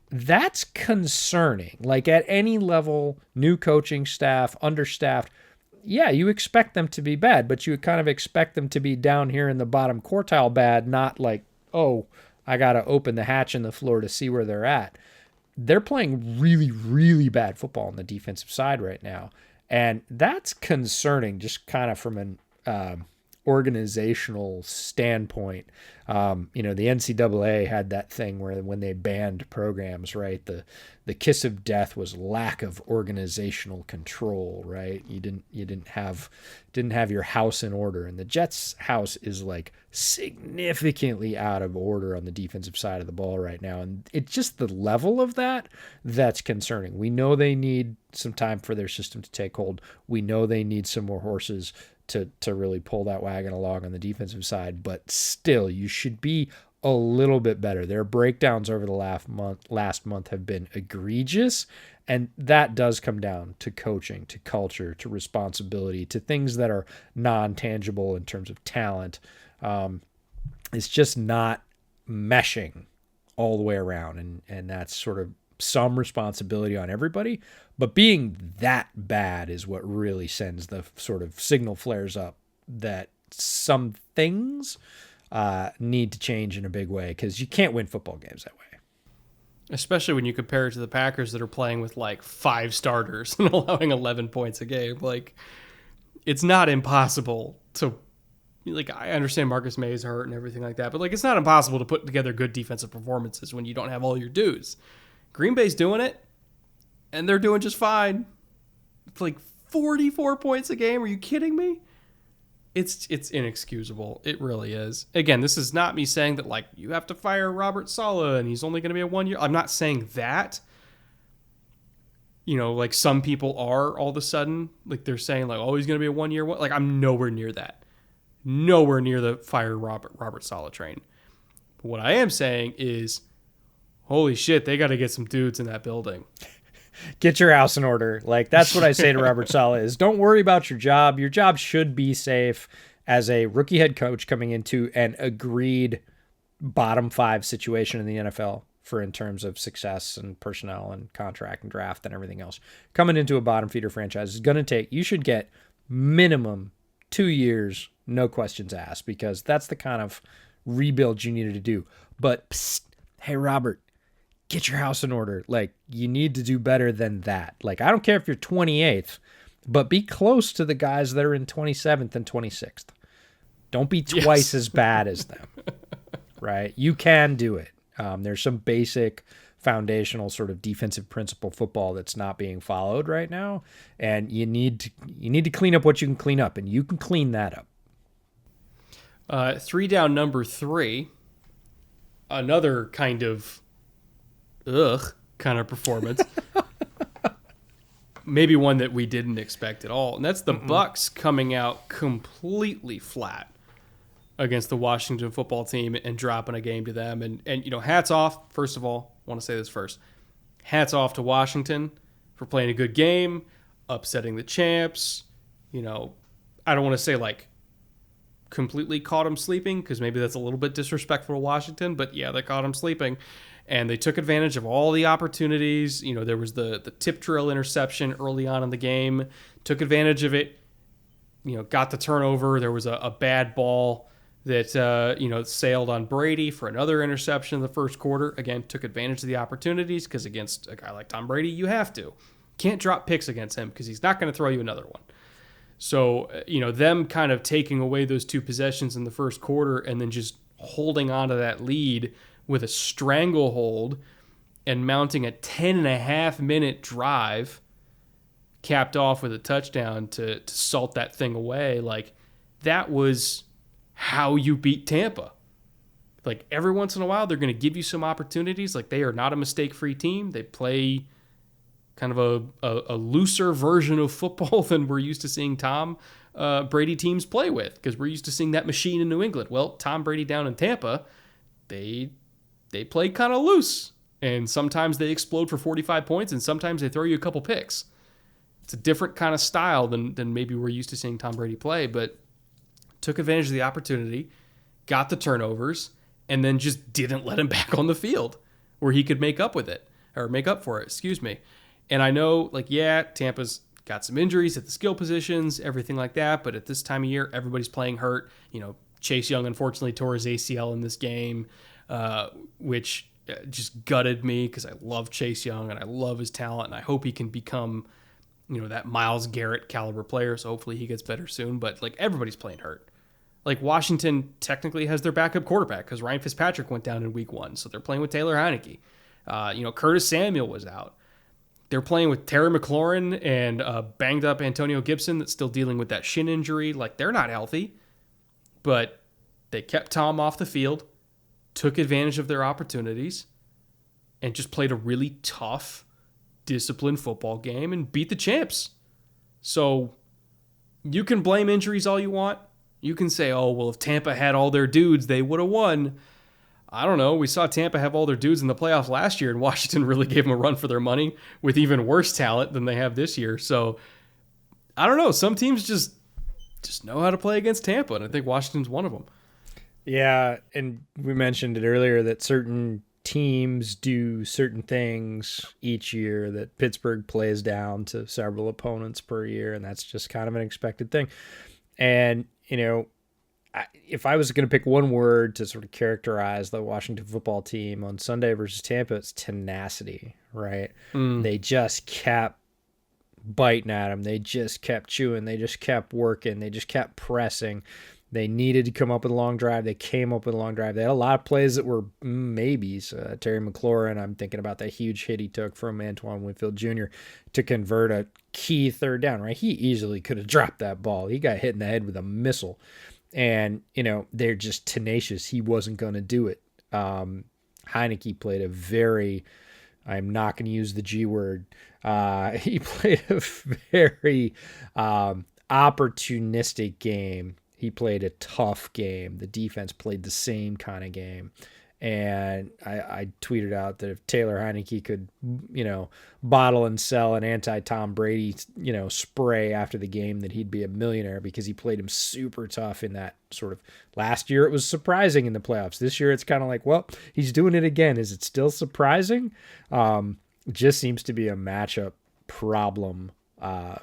That's concerning. Like, at any level, new coaching staff, understaffed, yeah, you expect them to be bad, but you kind of expect them to be down here in the bottom quartile bad, not like, oh, I got to open the hatch in the floor to see where they're at. They're playing really, really bad football on the defensive side right now. And that's concerning, just kind of from an organizational standpoint. The NCAA had that thing where when they banned programs, right, the kiss of death was lack of organizational control, right? You didn't have your house in order, and the Jets' house is like significantly out of order on the defensive side of the ball right now, and it's just the level of that's concerning. We know they need some time for their system to take hold. We know they need some more horses to really pull that wagon along on the defensive side, but still, you should be a little bit better. Their breakdowns over the last month have been egregious, and that does come down to coaching, to culture, to responsibility, to things that are non-tangible in terms of talent. It's just not meshing all the way around, and that's sort of some responsibility on everybody, but being that bad is what really sends the sort of signal flares up that some things need to change in a big way, because you can't win football games that way. Especially when you compare it to the Packers that are playing with like 5 starters and allowing 11 points a game. Like, it's not impossible to, like, I understand Marcus May is hurt and everything like that, but like, it's not impossible to put together good defensive performances when you don't have all your dues. Green Bay's doing it, and they're doing just fine. It's like 44 points a game. Are you kidding me? It's inexcusable. It really is. Again, this is not me saying that, like, you have to fire Robert Saleh and he's only going to be a 1 year. I'm not saying that. Like some people are all of a sudden, like they're saying like, oh, he's going to be a 1 year. Like, I'm nowhere near that. Nowhere near the fire Robert Saleh train. But what I am saying is, holy shit, they got to get some dudes in that building. Get your house in order. Like, that's what I say to Robert Saleh is, don't worry about your job. Your job should be safe as a rookie head coach coming into an agreed bottom 5 situation in the NFL in terms of success and personnel and contract and draft and everything else. Coming into a bottom feeder franchise is going to you should get minimum 2 years, no questions asked, because that's the kind of rebuild you needed to do. But, psst, hey, Robert, get your house in order. Like, you need to do better than that. Like, I don't care if you're 28th, but be close to the guys that are in 27th and 26th. Don't be twice as bad as them, right? You can do it. There's some basic foundational sort of defensive principle football that's not being followed right now, and you need to clean up what you can clean up, and you can clean that up. 3 down, number 3. Another kind of kind of performance. Maybe one that we didn't expect at all, and that's the Bucs coming out completely flat against the Washington football team and dropping a game to them. And hats off. First of all, I want to say this first. Hats off to Washington for playing a good game, upsetting the champs. I don't want to say like completely caught them sleeping, because maybe that's a little bit disrespectful to Washington, but yeah, they caught them sleeping. And they took advantage of all the opportunities. There was the tip drill interception early on in the game. Took advantage of it. Got the turnover. There was a bad ball that sailed on Brady for another interception in the first quarter. Again, took advantage of the opportunities, because against a guy like Tom Brady, you have to. Can't drop picks against him, because he's not going to throw you another one. So, them kind of taking away those 2 possessions in the first quarter and then just holding on to that lead with a stranglehold and mounting a 10.5-minute drive, capped off with a touchdown to salt that thing away. Like, that was how you beat Tampa. Like, every once in a while, they're going to give you some opportunities. Like, they are not a mistake-free team. They play kind of a looser version of football than we're used to seeing Tom Brady teams play with, because we're used to seeing that machine in New England. Well, Tom Brady down in Tampa, they play kind of loose, and sometimes they explode for 45 points, and sometimes they throw you a couple picks. It's a different kind of style than maybe we're used to seeing Tom Brady play, but took advantage of the opportunity, got the turnovers, and then just didn't let him back on the field where he could make up for it, excuse me. And I know, Tampa's got some injuries at the skill positions, everything like that, but at this time of year, everybody's playing hurt. Chase Young unfortunately tore his ACL in this game, which just gutted me, because I love Chase Young and I love his talent, and I hope he can become, that Myles Garrett caliber player. So hopefully he gets better soon. But everybody's playing hurt. Washington technically has their backup quarterback, because Ryan Fitzpatrick went down in week 1, so they're playing with Taylor Heineke. Curtis Samuel was out. They're playing with Terry McLaurin and banged up Antonio Gibson that's still dealing with that shin injury. They're not healthy, but they kept Tom off the field, took advantage of their opportunities, and just played a really tough, disciplined football game and beat the champs. So you can blame injuries all you want. You can say, oh, well, if Tampa had all their dudes, they would have won. I don't know. We saw Tampa have all their dudes in the playoffs last year, and Washington really gave them a run for their money with even worse talent than they have this year. So I don't know. Some teams just know how to play against Tampa, and I think Washington's one of them. Yeah, and we mentioned it earlier that certain teams do certain things each year that Pittsburgh plays down to several opponents per year, and that's just kind of an expected thing. And, if I was going to pick one word to sort of characterize the Washington football team on Sunday versus Tampa, it's tenacity, right? They just kept biting at them. They just kept chewing. They just kept working. They just kept pressing. They needed to come up with a long drive. They came up with a long drive. They had a lot of plays that were maybes. Terry McLaurin, I'm thinking about that huge hit he took from Antoine Winfield Jr. to convert a key third down, right? He easily could have dropped that ball. He got hit in the head with a missile. And, they're just tenacious. He wasn't going to do it. Heineke played a very, I'm not going to use the G word. He played a very opportunistic game. He played a tough game. The defense played the same kind of game. And I tweeted out that if Taylor Heineke could, bottle and sell an anti-Tom Brady, spray after the game, that he'd be a millionaire, because he played him super tough in that sort of last year. It was surprising in the playoffs. This year it's kind of like, well, he's doing it again. Is it still surprising? It just seems to be a matchup problem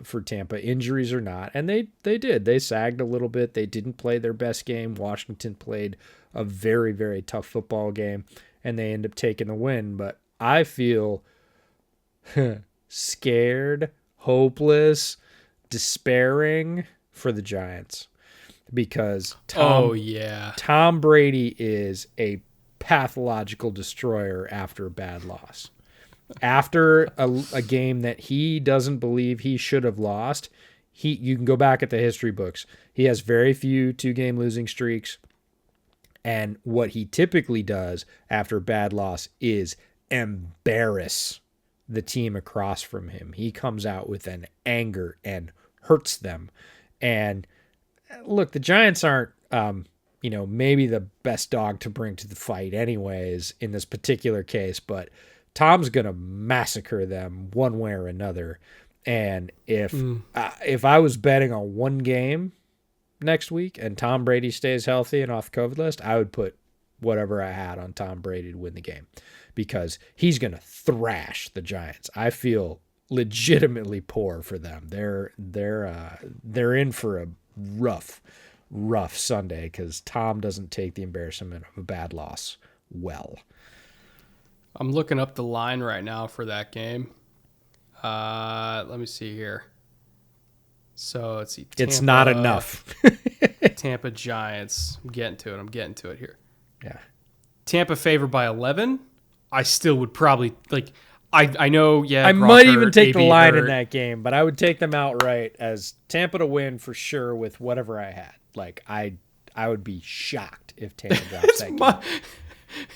for Tampa, injuries or not. And they did. They sagged a little bit. They didn't play their best game. Washington played a very, very tough football game, and they end up taking the win. But I feel scared, hopeless, despairing for the Giants, because Tom Brady is a pathological destroyer after a bad loss. After a game that he doesn't believe he should have lost, you can go back at the history books. He has very few 2-game losing streaks. And what he typically does after a bad loss is embarrass the team across from him. He comes out with an anger and hurts them. And look, the Giants aren't, maybe the best dog to bring to the fight anyways in this particular case, but Tom's going to massacre them one way or another. And if I was betting on one game next week and Tom Brady stays healthy and off the COVID list, I would put whatever I had on Tom Brady to win the game because he's going to thrash the Giants. I feel legitimately poor for them. They're in for a rough Sunday because Tom doesn't take the embarrassment of a bad loss well. I'm looking up the line right now for that game. Let me see here. So let's see. Tampa, it's not enough. Tampa Giants. I'm getting to it here. Yeah. Tampa favored by 11. I still would probably I know, yeah. I might even take the line in that game, but I would take them outright as Tampa to win for sure with whatever I had. I would be shocked if Tampa drops that game.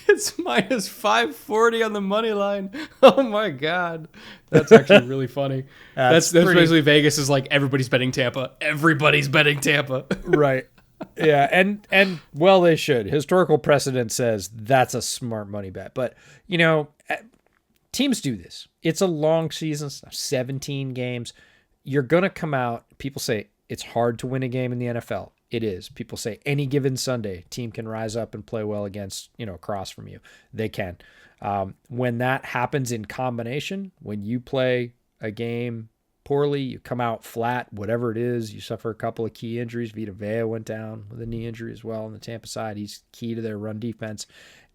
It's minus 540 on the money line. Oh my God. That's actually really funny. That's basically Vegas is like everybody's betting Tampa. Everybody's betting Tampa. Right. Yeah. And well, they should. Historical precedent says that's a smart money bet. But, teams do this. It's a long season, 17 games. You're going to come out. People say it's hard to win a game in the NFL. It is. People say any given Sunday, team can rise up and play well against, across from you. They can. When that happens in combination, when you play a game poorly, you come out flat, whatever it is, you suffer a couple of key injuries. Vita Vea went down with a knee injury as well on the Tampa side. He's key to their run defense.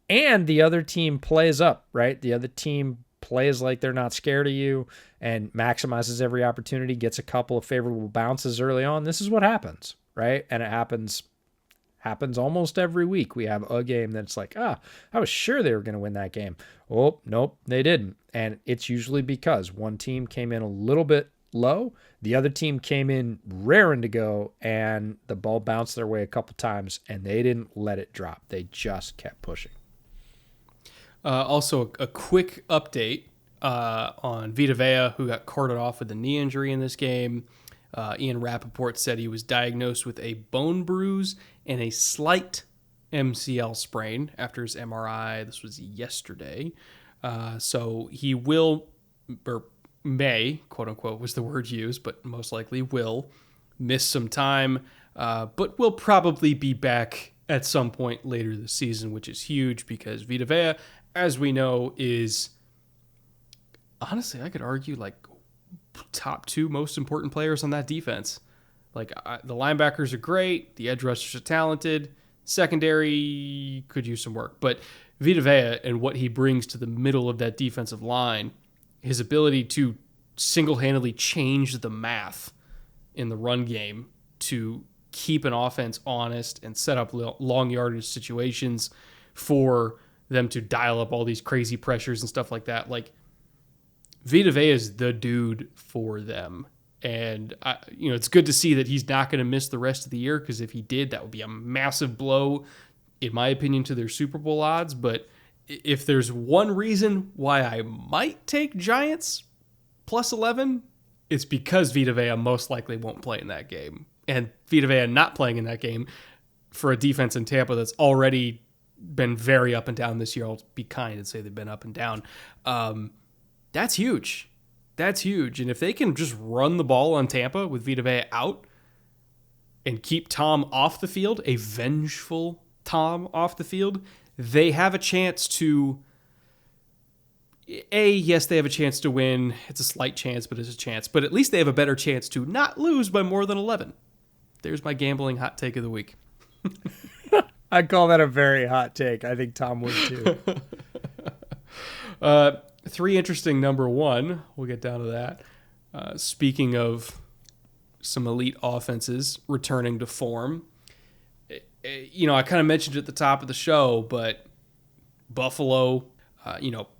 And the other team plays up, right? The other team plays like they're not scared of you and maximizes every opportunity, gets a couple of favorable bounces early on. This is what happens. Right. And it happens almost every week. We have a game that's like, I was sure they were going to win that game. Oh, nope, they didn't. And it's usually because one team came in a little bit low. The other team came in raring to go and the ball bounced their way a couple times and they didn't let it drop. They just kept pushing. Also, a quick update on Vita Vea, who got carted off with a knee injury in this game. Ian Rappaport said he was diagnosed with a bone bruise and a slight MCL sprain after his MRI. This was yesterday. So he will, or may, quote unquote was the word used, but most likely will miss some time, but will probably be back at some point later this season, which is huge because Vita Vea, as we know, is honestly, I could argue top 2 most important players on that defense. The linebackers are great. The edge rushers are talented. Secondary could use some work. But Vita Vea and what he brings to the middle of that defensive line, his ability to single-handedly change the math in the run game to keep an offense honest and set up long yardage situations for them to dial up all these crazy pressures and stuff like that. Vita Vea is the dude for them. And, it's good to see that he's not going to miss the rest of the year because if he did, that would be a massive blow, in my opinion, to their Super Bowl odds. But if there's one reason why I might take Giants plus 11, it's because Vita Vea most likely won't play in that game. And Vita Vea not playing in that game for a defense in Tampa that's already been very up and down this year. I'll be kind and say they've been up and down. That's huge. That's huge. And if they can just run the ball on Tampa with Vita Vea out and keep Tom off the field, a vengeful Tom off the field, they have a chance to, yes, they have a chance to win. It's a slight chance, but it's a chance. But at least they have a better chance to not lose by more than 11. There's my gambling hot take of the week. I'd call that a very hot take. I think Tom would too. 3 interesting number 1. We'll get down to that. Speaking of some elite offenses returning to form, I kind of mentioned it at the top of the show, but Buffalo,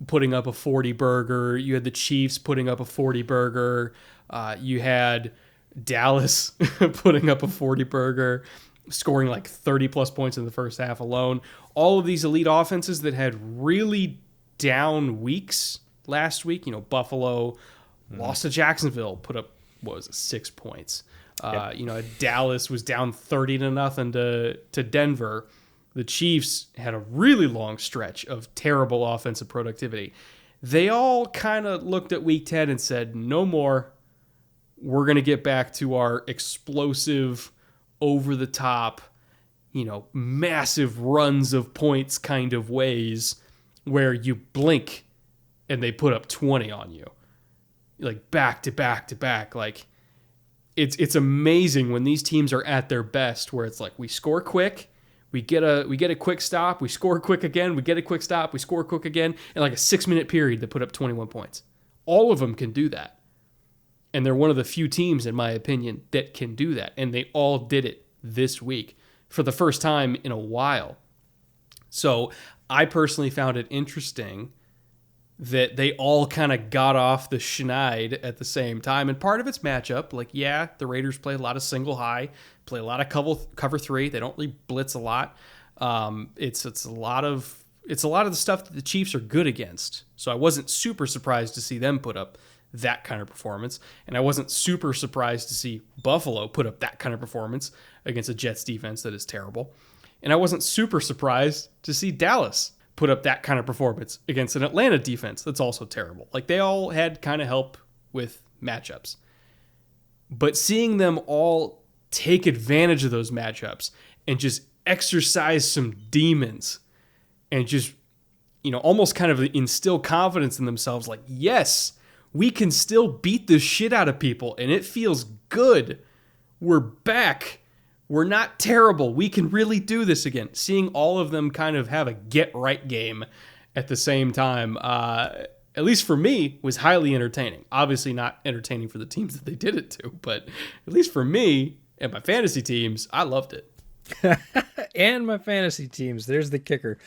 putting up a 40 burger. You had the Chiefs putting up a 40 burger. You had Dallas putting up a 40 burger, scoring like 30 plus points in the first half alone. All of these elite offenses that had really down weeks last week. Buffalo lost to Jacksonville, put up, 6 points. Dallas was down 30-0 to Denver. The Chiefs had a really long stretch of terrible offensive productivity. They all kind of looked at week 10 and said, no more. We're going to get back to our explosive, over-the-top, massive runs of points kind of ways where you blink and they put up 20 on you. Like back to back to back. Like it's amazing when these teams are at their best where it's like we score quick, we get a quick stop, we score quick again, we get a quick stop, we score quick again, in like a 6-minute period they put up 21 points. All of them can do that. And they're one of the few teams, in my opinion, that can do that. And they all did it this week for the first time in a while. So I personally found it interesting that they all kind of got off the schneid at the same time. And part of it's matchup. Like, yeah, the Raiders play a lot of single high, play a lot of cover three. They don't really blitz a lot. It's a lot of the stuff that the Chiefs are good against. So I wasn't super surprised to see them put up that kind of performance. And I wasn't super surprised to see Buffalo put up that kind of performance against a Jets defense that is terrible. And I wasn't super surprised to see Dallas put up that kind of performance against an Atlanta defense that's also terrible. Like, they all had kind of help with matchups. But seeing them all take advantage of those matchups and just exercise some demons and just, almost kind of instill confidence in themselves, like, yes, we can still beat the shit out of people and it feels good. We're back. We're not terrible. We can really do this again. Seeing all of them kind of have a get-right game at the same time, at least for me, was highly entertaining. Obviously not entertaining for the teams that they did it to, but at least for me and my fantasy teams, I loved it. And my fantasy teams, there's the kicker.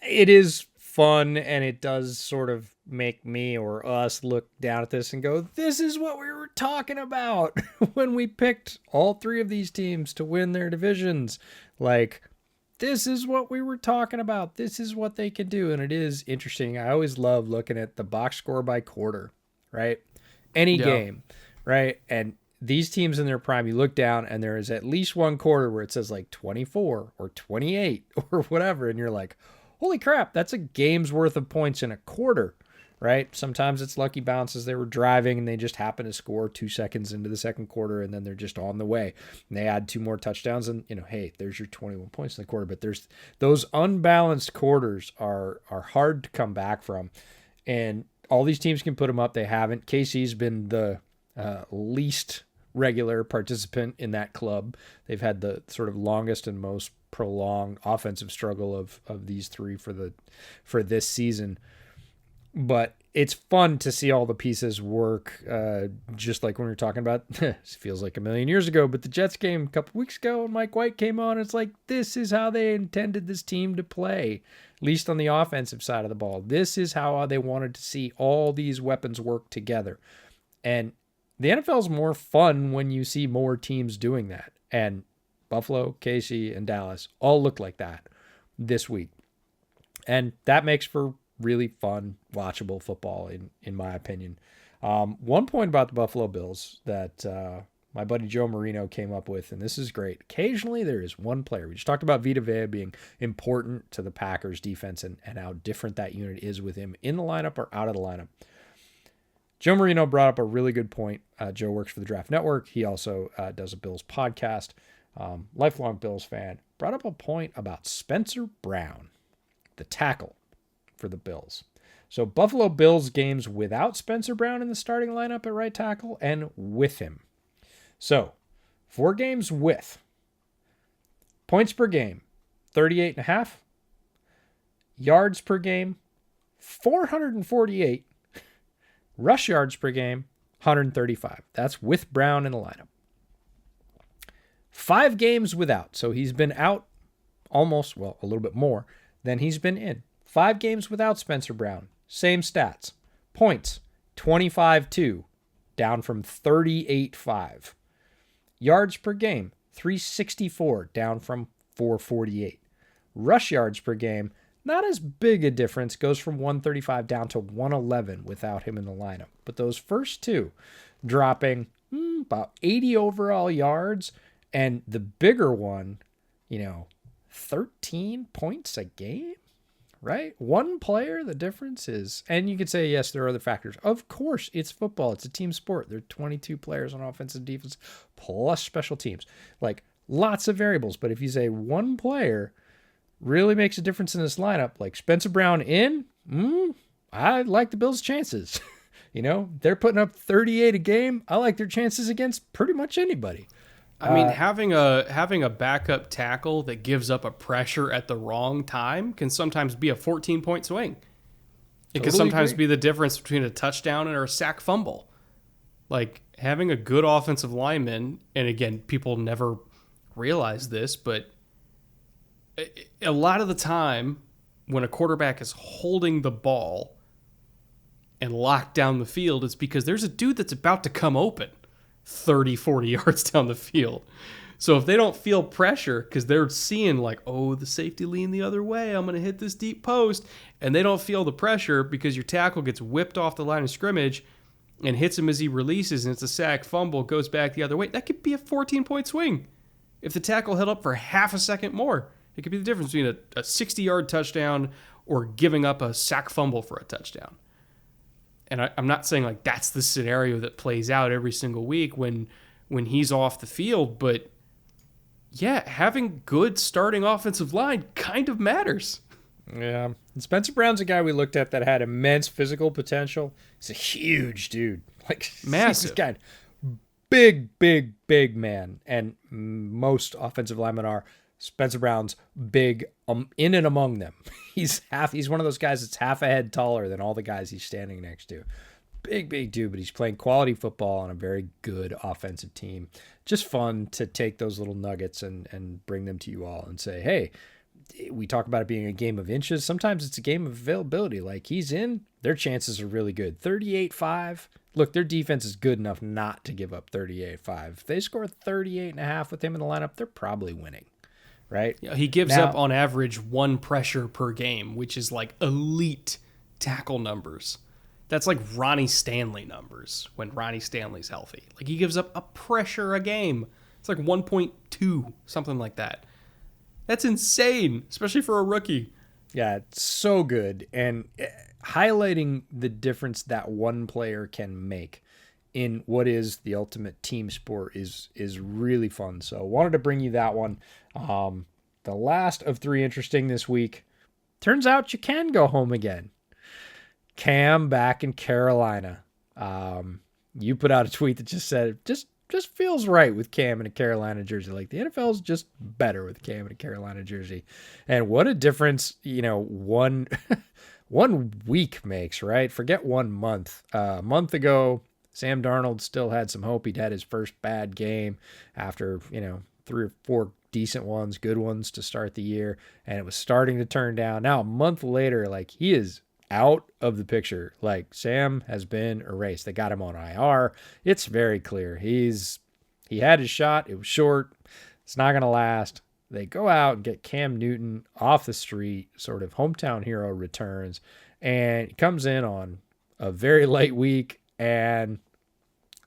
It is fun, and it does sort of make me or us look down at this and go, this is what we were talking about when we picked all three of these teams to win their divisions. Like, this is what we were talking about. This is what they can do. And it is interesting. I always love looking at the box score by quarter, right? Any game, right? And these teams in their prime, you look down and there is at least one quarter where it says like 24 or 28 or whatever. And you're like, holy crap, that's a game's worth of points in a quarter, right? Sometimes it's lucky bounces. They were driving and they just happen to score 2 seconds into the second quarter and then they're just on the way. And they add 2 more touchdowns and, hey, there's your 21 points in the quarter. But there's those unbalanced quarters are hard to come back from. And all these teams can put them up. They haven't. KC's been the least regular participant in that club. They've had the sort of longest and most prolonged offensive struggle of these three for this season. But it's fun to see all the pieces work, just like when we were talking about, it feels like a million years ago, but the Jets game a couple weeks ago and Mike White came on. It's like, this is how they intended this team to play, at least on the offensive side of the ball. This is how they wanted to see all these weapons work together. And the NFL is more fun when you see more teams doing that. And Buffalo, KC, and Dallas all look like that this week. And that makes for really fun, watchable football, in my opinion. One point about the Buffalo Bills that my buddy Joe Marino came up with, and this is great. Occasionally there is one player. We just talked about Vita Vea being important to the Packers defense and how different that unit is with him in the lineup or out of the lineup. Joe Marino brought up a really good point. Joe works for the Draft Network. He also does a Bills podcast. Lifelong Bills fan. Brought up a point about Spencer Brown, the tackle for the Bills. So Buffalo Bills games without Spencer Brown in the starting lineup at right tackle and with him. So 4 games with. Points per game, 38.5. Yards per game, 448. Rush yards per game, 135. That's with Brown in the lineup. 5 games without. So he's been out almost, a little bit more than he's been in. 5 games without Spencer Brown, same stats. Points, 25-2, down from 38-5. Yards per game, 364, down from 448. Rush yards per game, not as big a difference, goes from 135 down to 111 without him in the lineup. But those first two dropping about 80 overall yards, and the bigger one, 13 points a game, right? One player, the difference is, and you could say, yes, there are other factors. Of course, it's football. It's a team sport. There are 22 players on offense and defense, plus special teams. Like, lots of variables. But if you say one player really makes a difference in this lineup, like Spencer Brown in, I like the Bills' chances. They're putting up 38 a game. I like their chances against pretty much anybody. I mean, having a backup tackle that gives up a pressure at the wrong time can sometimes be a 14-point swing. It can sometimes be the difference between a touchdown and a sack fumble. Like, having a good offensive lineman, and again, people never realize this, but a lot of the time when a quarterback is holding the ball and locked down the field, it's because there's a dude that's about to come open 30, 40 yards down the field. So if they don't feel pressure because they're seeing like, oh, the safety lean the other way, I'm going to hit this deep post, and they don't feel the pressure because your tackle gets whipped off the line of scrimmage and hits him as he releases, and it's a sack fumble, goes back the other way, that could be a 14-point swing. If the tackle held up for half a second more, it could be the difference between a 60-yard touchdown or giving up a sack fumble for a touchdown. And I'm not saying like that's the scenario that plays out every single week when he's off the field, but yeah, having good starting offensive line kind of matters. Yeah. And Spencer Brown's a guy we looked at that had immense physical potential. He's a huge dude. Like, massive. He's got big man. And most offensive linemen are. Spencer Brown's big in and among them. He's one of those guys that's half a head taller than all the guys he's standing next to. Big dude, but he's playing quality football on a very good offensive team. Just fun to take those little nuggets and bring them to you all and say, hey, we talk about it being a game of inches. Sometimes it's a game of availability. Like, he's in, their chances are really good. 38-5. Look, their defense is good enough not to give up 38-5. If they score 38.5 with him in the lineup, they're probably winning. Right? Yeah, he gives up on average one pressure per game, which is like elite tackle numbers. That's like Ronnie Stanley numbers when Ronnie Stanley's healthy. Like, he gives up a pressure a game. It's like 1.2, something like that. That's insane, especially for a rookie. Yeah, it's so good. And highlighting the difference that one player can make in what is the ultimate team sport is really fun. So wanted to bring you that one. The last of 3 interesting this week. Turns out you can go home again. Cam back in Carolina. You put out a tweet that just said it just feels right with Cam in a Carolina jersey. Like, the NFL is just better with Cam in a Carolina jersey. And what a difference, one week makes, right? Forget 1 month. A month ago, Sam Darnold still had some hope. He'd had his first bad game after, 3 or 4 decent ones, good ones to start the year, and it was starting to turn down. Now, a month later, like, he is out of the picture. Like, Sam has been erased. They got him on IR. It's very clear. He had his shot. It was short. It's not going to last. They go out and get Cam Newton off the street, sort of hometown hero returns, and he comes in on a very light week and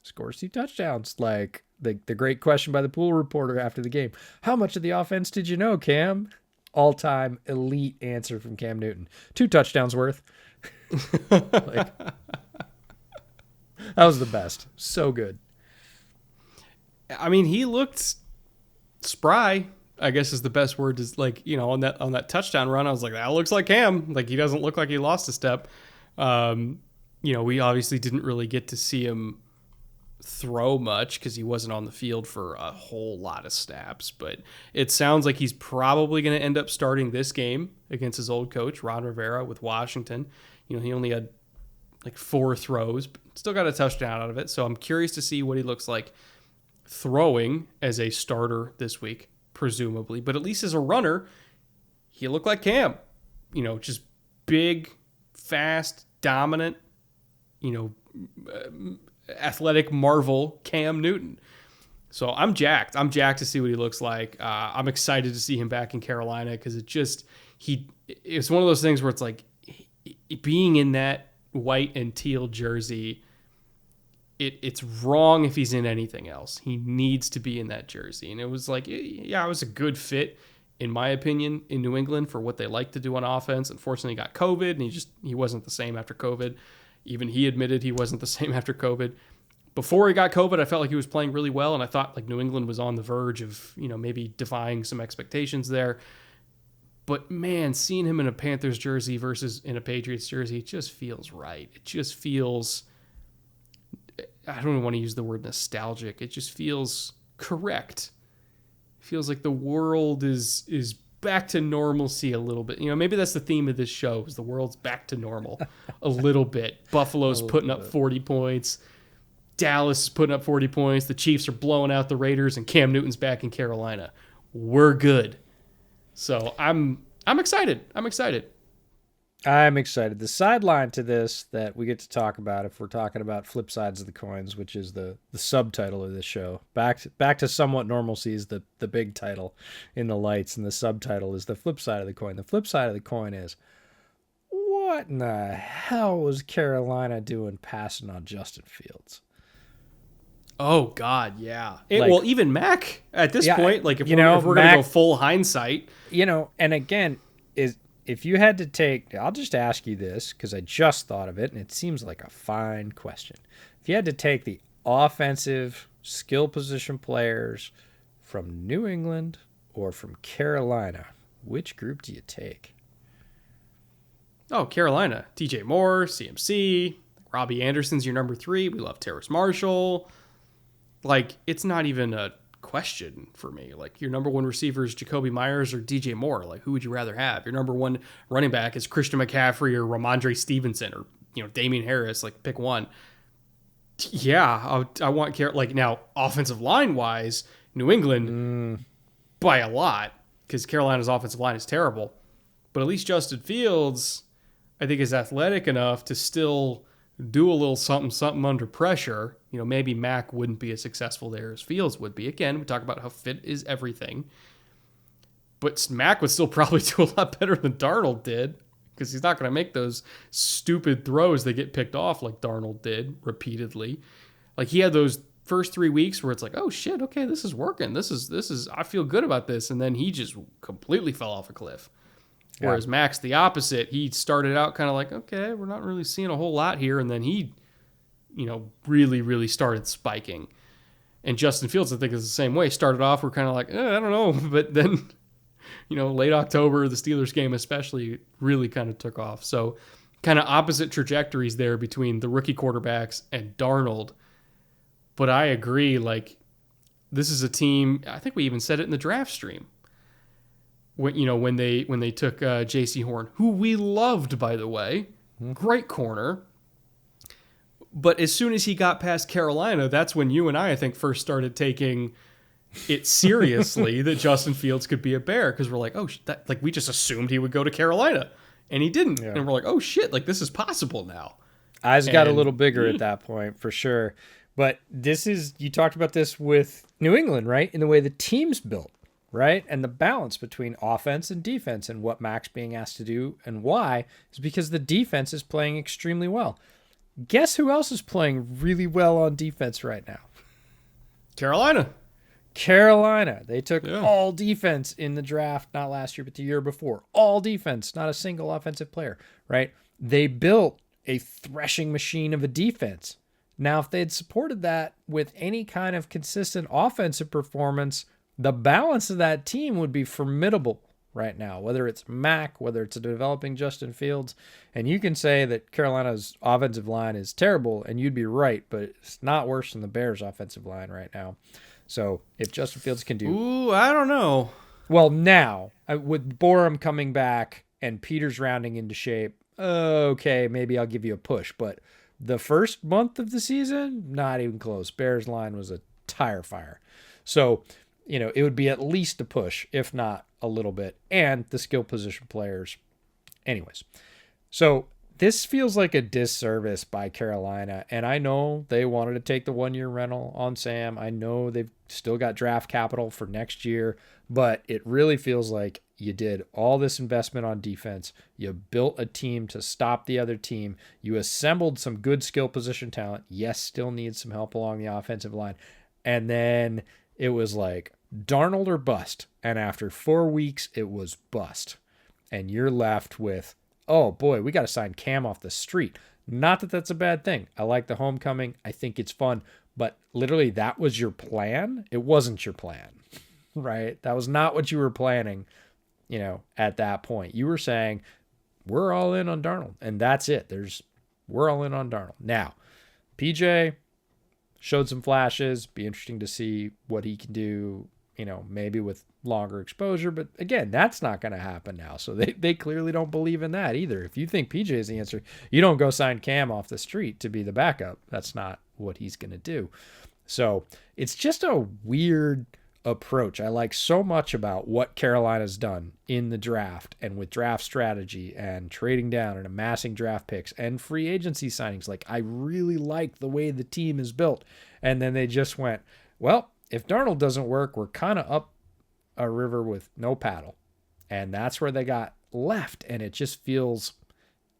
scores 2 touchdowns. Like, the great question by the pool reporter after the game. How much of the offense did you know, Cam? All-time elite answer from Cam Newton. 2 touchdowns worth. Like, that was the best. So good. I mean, he looked spry, I guess is the best word. Is like, on that touchdown run, I was like, that looks like Cam. Like, he doesn't look like he lost a step. We obviously didn't really get to see him throw much because he wasn't on the field for a whole lot of snaps, but it sounds like he's probably going to end up starting this game against his old coach, Ron Rivera, with Washington. He only had like 4 throws, but still got a touchdown out of it. So I'm curious to see what he looks like throwing as a starter this week, presumably, but at least as a runner, he looked like Cam, just big, fast, dominant, athletic marvel Cam Newton. So I'm jacked. I'm jacked to see what he looks like. I'm excited to see him back in Carolina because it's one of those things where it's like being in that white and teal jersey. It's wrong if he's in anything else. He needs to be in that jersey. And it was like, yeah, it was a good fit, in my opinion, in New England for what they like to do on offense. Unfortunately, he got COVID, and he wasn't the same after COVID. Even he admitted he wasn't the same after COVID. Before he got COVID, I felt like he was playing really well, and I thought like New England was on the verge of, maybe defying some expectations there. But man, seeing him in a Panthers jersey versus in a Patriots jersey, it just feels right. It just feels, I don't even want to use the word nostalgic. It just feels correct. It feels like the world is back to normalcy a little bit. Maybe that's the theme of this show, is the world's back to normal a little bit. Buffalo's putting up 40 points. Dallas is putting up 40 points. The Chiefs are blowing out the Raiders, and Cam Newton's back in Carolina. We're good. So I'm excited. I'm excited. The sideline to this that we get to talk about, if we're talking about flip sides of the coins, which is the subtitle of this show, back to somewhat normalcy is the big title in the lights, and the subtitle is the flip side of the coin. The flip side of the coin is, what in the hell was Carolina doing passing on Justin Fields? Oh God, yeah. Well, even Mac at this point, like if we're going to go full hindsight, and again, if you had to take, I'll just ask you this because I just thought of it, and it seems like a fine question. If you had to take the offensive skill position players from New England or from Carolina, which group do you take? Oh, Carolina. DJ Moore, CMC, Robbie Anderson's your number 3. We love Terrace Marshall. Like, it's not even a question for me. Like, your number 1 receiver is Jacoby Myers or DJ Moore. Like, who would you rather have? Your number 1 running back is Christian McCaffrey or Ramondre Stevenson or, Damian Harris. Like, pick one. Yeah, I want now, offensive line-wise, New England by a lot, because Carolina's offensive line is terrible. But at least Justin Fields, I think, is athletic enough to still do a little something under pressure. Maybe Mac wouldn't be as successful there as Fields would be. Again, we talk about how fit is everything. But Mac would still probably do a lot better than Darnold did, because he's not going to make those stupid throws that get picked off like Darnold did repeatedly. Like, he had those first 3 weeks where it's like, oh shit, okay, this is working. This is I feel good about this. And then he just completely fell off a cliff. Yeah. Whereas Mac's the opposite. He started out kind of like, okay, we're not really seeing a whole lot here. And then he, really, really started spiking. And Justin Fields, I think, is the same way. Started off, we're kind of like, I don't know. But then, late October, the Steelers game especially, really kind of took off. So kind of opposite trajectories there between the rookie quarterbacks and Darnold. But I agree, like, this is a team, I think we even said it in the draft stream. When they took J.C. Horn, who we loved, by the way, great corner. But as soon as he got past Carolina, that's when you and I think, first started taking it seriously that Justin Fields could be a Bear, because we're like, we just assumed he would go to Carolina, and he didn't. Yeah. And we're like, oh shit, like, this is possible now. Eyes got a little bigger at that point, for sure. But you talked about this with New England, right? In the way the team's built. Right? And the balance between offense and defense, and what Mac's being asked to do and why is because the defense is playing extremely well. Guess who else is playing really well on defense right now? Carolina. They took all defense in the draft, not last year, but the year before. All defense, not a single offensive player, right? They built a threshing machine of a defense. Now, if they had supported that with any kind of consistent offensive performance, the balance of that team would be formidable right now, whether it's Mac, whether it's a developing Justin Fields. And you can say that Carolina's offensive line is terrible, and you'd be right, but it's not worse than the Bears' offensive line right now. So if Justin Fields can do... Ooh, I don't know. Well, now, with Borum coming back and Peters rounding into shape, okay, maybe I'll give you a push. But the first month of the season, not even close. Bears' line was a tire fire. So... it would be at least a push, if not a little bit, and the skill position players. Anyways, So this feels like a disservice by Carolina, and I know they wanted to take the 1-year rental on Sam. I know they've still got draft capital for next year, but it really feels like you did all this investment on defense. You built a team to stop the other team. You assembled some good skill position talent. Yes, still needs some help along the offensive line. And then it was like Darnold or bust. And after 4 weeks, it was bust. And you're left with, oh boy, we got to sign Cam off the street. Not that that's a bad thing. I like the homecoming. I think it's fun. But literally, that was your plan. It wasn't your plan, right? That was not what you were planning, at that point. You were saying, we're all in on Darnold, and that's it. We're all in on Darnold. Now, PJ showed some flashes. Be interesting to see what he can do, maybe with longer exposure. But again, that's not going to happen now. So they clearly don't believe in that either. If you think PJ is the answer, you don't go sign Cam off the street to be the backup. That's not what he's going to do. So it's just a weird approach. I like so much about what Carolina's done in the draft and with draft strategy and trading down and amassing draft picks and free agency signings. Like, I really like the way the team is built. And then they just went, well, if Darnold doesn't work, we're kind of up a river with no paddle. And that's where they got left. And it just feels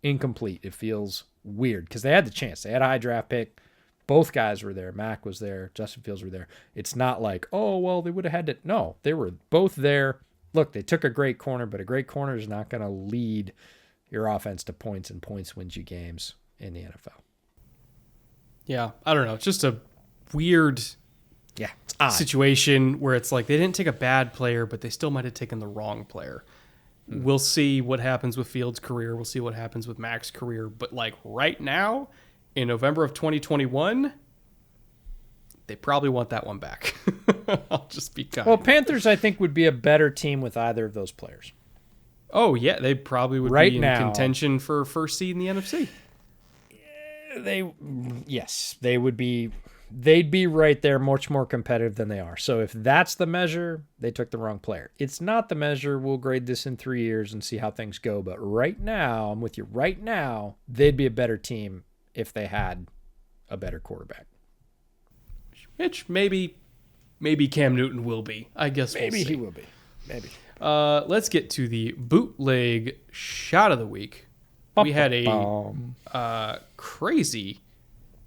incomplete. It feels weird because they had the chance. They had a high draft pick. Both guys were there. Mac was there. Justin Fields were there. It's not like, oh, well, they would have had to. No, they were both there. Look, they took a great corner, but a great corner is not going to lead your offense to points, and points wins you games in the NFL. Yeah, I don't know. It's just a weird it's odd. Situation where it's like they didn't take a bad player, but they still might have taken the wrong player. We'll see what happens with Fields' career. We'll see what happens with Mac's career. But like right now, in November of 2021, they probably want that one back. I'll just be kind. Well, Panthers, I think, would be a better team with either of those players. Oh, yeah. They probably would be in contention for first seed in the NFC. They would be. They'd be right there, much more competitive than they are. So if that's the measure, they took the wrong player. It's not the measure. We'll grade this in 3 years and see how things go. But right now, I'm with you. Right now, they'd be a better team if they had a better quarterback. Which maybe Cam Newton will be. I guess maybe we'll see. He will be. Maybe. Let's get to the bootleg shot of the week. We had a crazy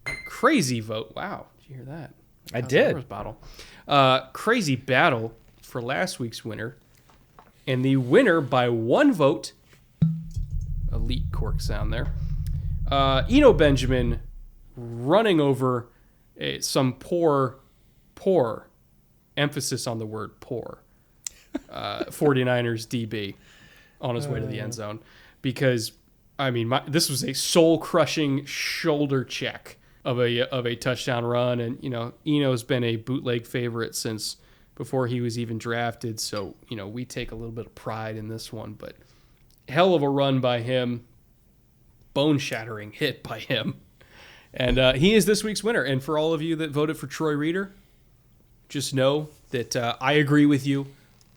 vote. Wow, did you hear that? I did. Bottle. Crazy battle for last week's winner, and the winner by one vote. Elite cork sound there. Eno Benjamin running over some poor, emphasis on the word poor, 49ers DB on his way to the end zone. Because, I mean, this was a soul-crushing shoulder check of a touchdown run. And, Eno's been a bootleg favorite since before he was even drafted. So, we take a little bit of pride in this one. But hell of a run by him. Bone-shattering hit by him. And he is this week's winner. And for all of you that voted for Troy Reeder, just know that I agree with you.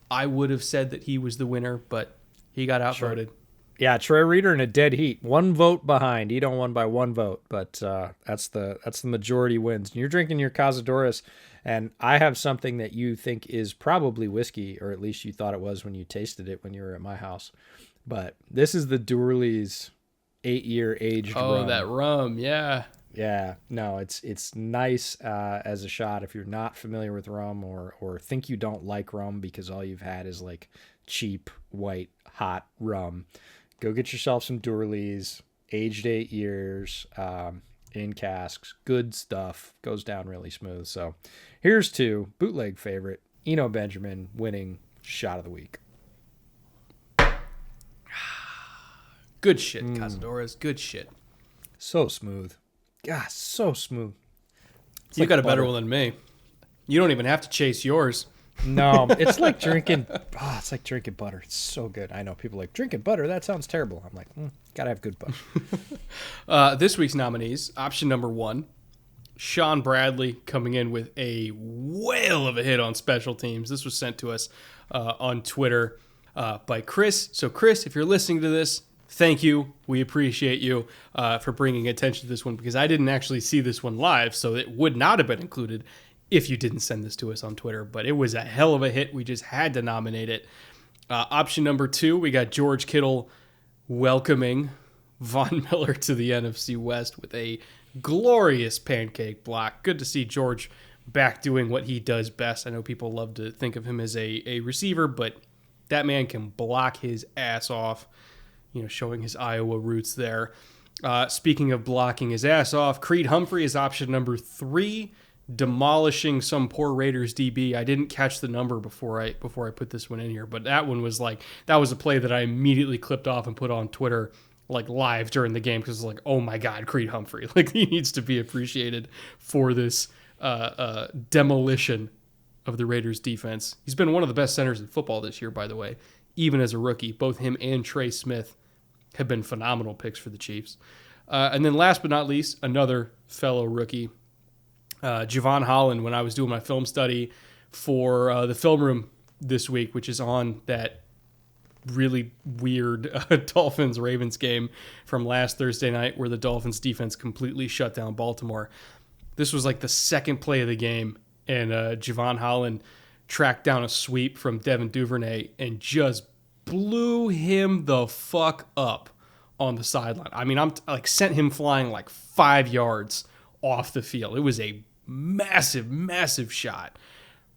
I would have said that he was the winner, but he got outvoted. Sure. Yeah, Troy Reeder in a dead heat. 1 vote behind. Edom won by 1 vote, but that's the majority wins. And you're drinking your Cazadores, and I have something that you think is probably whiskey, or at least you thought it was when you tasted it when you were at my house. But this is the Dourly's 8-year aged rum. Oh, that rum, yeah. Yeah, no, it's nice as a shot if you're not familiar with rum or think you don't like rum because all you've had is like cheap, white, hot rum. Go get yourself some Dourly's, aged 8 years, in casks. Good stuff. Goes down really smooth. So here's to bootleg favorite, Eno Benjamin winning shot of the week. Good shit, Cazadores. Good shit. So smooth. God, so smooth. You got a better one than me. You don't even have to chase yours. No, it's like drinking. It's like drinking butter. It's so good. I know people are like drinking butter. That sounds terrible. I'm like, gotta have good butter. This week's nominees: option number 1, Sean Bradley coming in with a whale of a hit on special teams. This was sent to us on Twitter by Chris. So, Chris, if you're listening to this, thank you. We appreciate you for bringing attention to this one, because I didn't actually see this one live, so it would not have been included if you didn't send this to us on Twitter. But it was a hell of a hit. We just had to nominate it. Option number 2, we got George Kittle welcoming Von Miller to the NFC West with a glorious pancake block. Good to see George back doing what he does best. I know people love to think of him as a receiver, but that man can block his ass off, showing his Iowa roots there. Speaking of blocking his ass off, Creed Humphrey is option number 3, demolishing some poor Raiders DB. I didn't catch the number before I put this one in here, but that one was that was a play that I immediately clipped off and put on Twitter live during the game, because it's oh my God, Creed Humphrey, he needs to be appreciated for this demolition of the Raiders defense. He's been one of the best centers in football this year, by the way, even as a rookie. Both him and Trey Smith have been phenomenal picks for the Chiefs. And then last but not least, another fellow rookie, Javon Holland, when I was doing my film study for the film room this week, which is on that really weird Dolphins-Ravens game from last Thursday night, where the Dolphins defense completely shut down Baltimore. This was the second play of the game, and Javon Holland tracked down a sweep from Devin Duvernay and just blew him the fuck up on the sideline. I mean, I'm sent him flying 5 yards off the field. It was a massive, massive shot.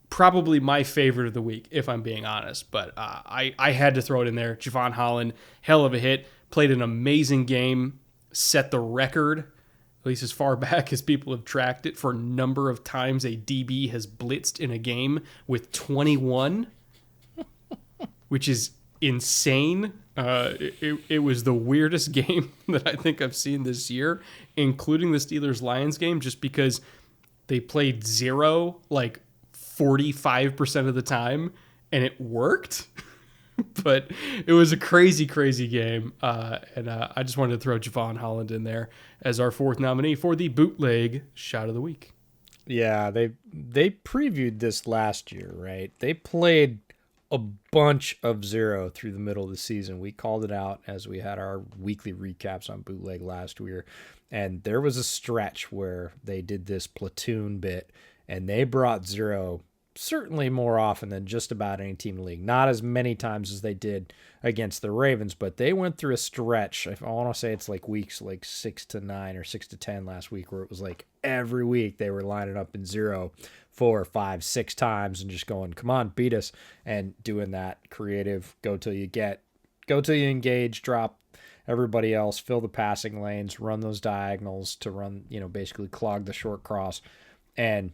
Probably my favorite of the week, if I'm being honest. But I had to throw it in there. Javon Holland, hell of a hit. Played an amazing game. Set the record, at least as far back as people have tracked it, for number of times a DB has blitzed in a game, with 21, which is insane. It was the weirdest game that I think I've seen this year, including the Steelers-Lions game, just because they played 0 45% of the time, and it worked. But it was a crazy, crazy game, and I just wanted to throw Javon Holland in there as our 4th nominee for the Bootleg Shot of the Week. Yeah, they previewed this last year, right? They played a bunch of 0 through the middle of the season. We called it out as we had our weekly recaps on Bootleg last year, and there was a stretch where they did this platoon bit, and they brought 0 certainly more often than just about any team in the league. Not as many times as they did against the Ravens, but they went through a stretch. I want to say it's weeks 6 to 9 or 6 to 10 last week, where it was every week they were lining up in 0 4, 5, 6 times and just going, come on, beat us, and doing that creative go till you engage, drop everybody else, fill the passing lanes, run those diagonals to run, basically clog the short cross. And,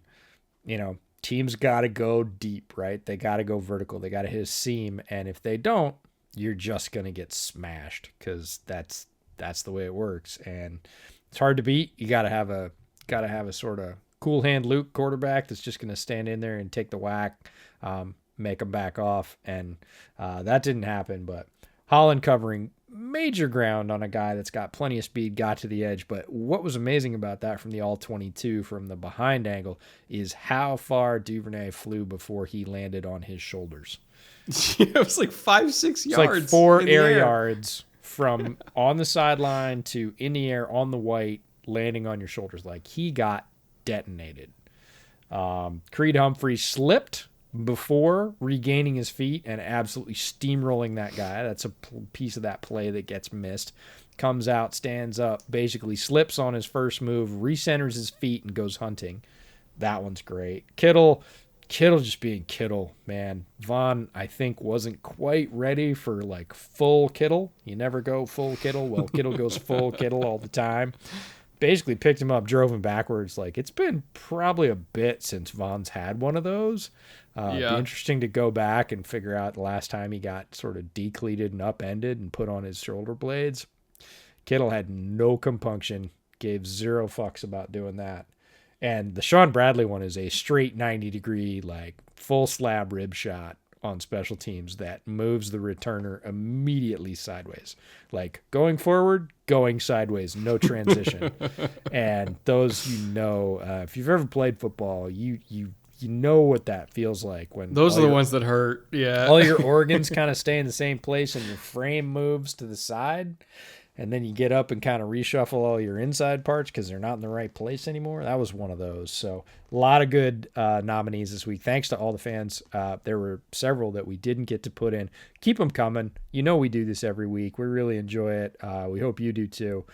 teams got to go deep, right? They got to go vertical. They got to hit a seam. And if they don't, you're just going to get smashed, because that's the way it works. And it's hard to beat. You got to have a sort of cool hand Luke quarterback that's just going to stand in there and take the whack, make them back off. And that didn't happen, but Holland covering major ground on a guy that's got plenty of speed, got to the edge. But what was amazing about that from the all-22 from the behind angle is how far Duvernay flew before he landed on his shoulders. It was 5-6 yards. It's 4 air yards from on the sideline to in the air on the white, landing on your shoulders. He got detonated. Creed Humphrey slipped before regaining his feet and absolutely steamrolling that guy. That's a piece of that play that gets missed. Comes out, stands up, basically slips on his first move, recenters his feet, and goes hunting. That one's great. Kittle just being Kittle, man. Von, I think, wasn't quite ready for full Kittle. You never go full Kittle. Well, Kittle goes full Kittle all the time. Basically picked him up, drove him backwards. It's been probably a bit since Von's had one of those. It'd be interesting to go back and figure out the last time he got sort of decleated and upended and put on his shoulder blades. Kittle had no compunction, gave 0 fucks about doing that. And the Sean Bradley one is a straight 90-degree, full slab rib shot on special teams that moves the returner immediately sideways. Going forward, going sideways, no transition. And those, if you've ever played football, you You know what that feels like when those are the ones that hurt. Yeah. All your organs kind of stay in the same place and your frame moves to the side. And then you get up and kind of reshuffle all your inside parts because they're not in the right place anymore. That was one of those. So a lot of good nominees this week. Thanks to all the fans. There were several that we didn't get to put in. Keep them coming. You know we do this every week. We really enjoy it. We hope you do too.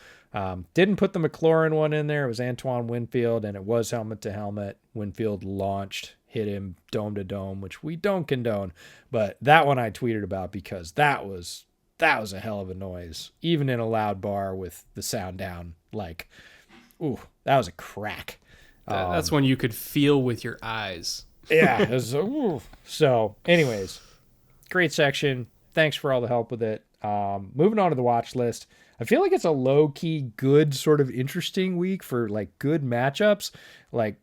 Didn't put the McLaurin one in there. It was Antoine Winfield, and it was helmet to helmet. Winfield launched, hit him dome to dome, which we don't condone. But that one I tweeted about because that was a hell of a noise, even in a loud bar with the sound down. Like, ooh, that was a crack. That's when you could feel with your eyes. Yeah. It was, so, anyways, great section. Thanks for all the help with it. Moving on to the watch list. I feel like it's a low-key, good, sort of interesting week for, like, good matchups. Like,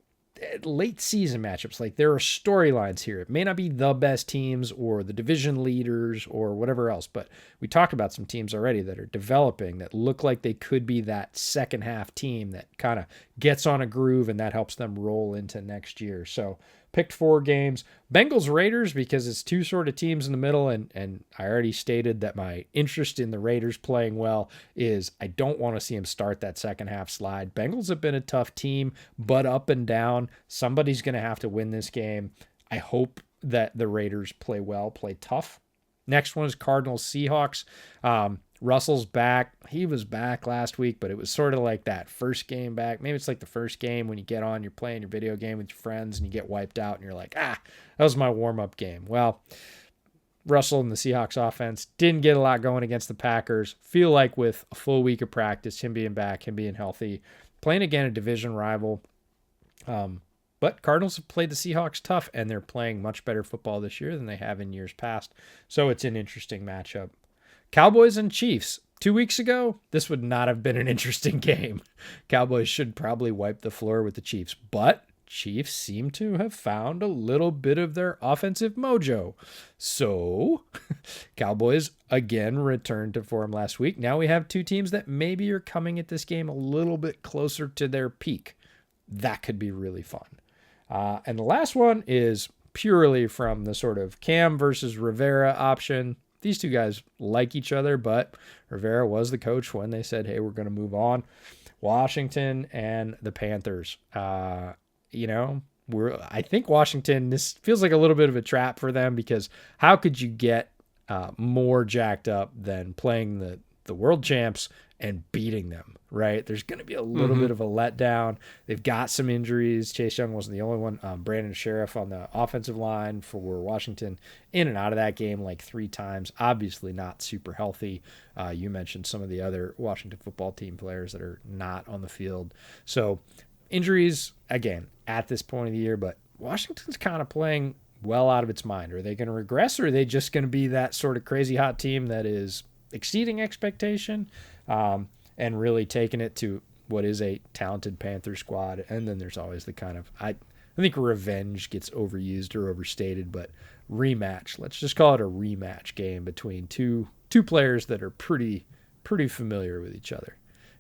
late season matchups. Like, there are storylines here. It may not be the best teams or the division leaders or whatever else, but we talked about some teams already that are developing that look like they could be that second half team that kind of gets on a groove and that helps them roll into next year. So picked 4 games. Bengals Raiders because it's 2 sort of teams in the middle, and I already stated that my interest in the Raiders playing well is I don't want to see them start that second half slide. Bengals have been a tough team, but up and down. Somebody's going to have to win this game. I hope that the Raiders play well, play tough. Next one is Cardinals Seahawks. Russell's back. He was back last week, but it was sort of like that first game back. Maybe it's like the first game when you get on, you're playing your video game with your friends and you get wiped out and you're like, that was my warm-up game. Well, Russell and the Seahawks offense didn't get a lot going against the Packers. Feel like with a full week of practice, him being back, him being healthy, playing again a division rival. But Cardinals have played the Seahawks tough, and they're playing much better football this year than they have in years past. So it's an interesting matchup. Cowboys and Chiefs. 2 weeks ago, this would not have been an interesting game. Cowboys should probably wipe the floor with the Chiefs, but Chiefs seem to have found a little bit of their offensive mojo. So Cowboys again returned to form last week. Now we have 2 teams that maybe are coming at this game a little bit closer to their peak. That could be really fun. And the last one is purely from the sort of Cam versus Rivera option. These 2 guys like each other, but Rivera was the coach when they said, hey, we're going to move on. Washington and the Panthers. I think Washington, this feels like a little bit of a trap for them because how could you get more jacked up than playing the world champs and beating them, right? There's going to be a little bit of a letdown. They've got some injuries. Chase Young wasn't the only one. Brandon Sheriff on the offensive line for Washington in and out of that game like 3 times. Obviously not super healthy. You mentioned some of the other Washington football team players that are not on the field. So injuries, again, at this point of the year, but Washington's kind of playing well out of its mind. Are they going to regress, or are they just going to be that sort of crazy hot team that is exceeding expectation and really taking it to what is a talented Panther squad? And then there's always the kind of, I think revenge gets overused or overstated, but rematch, let's just call it a rematch game between two players that are pretty familiar with each other.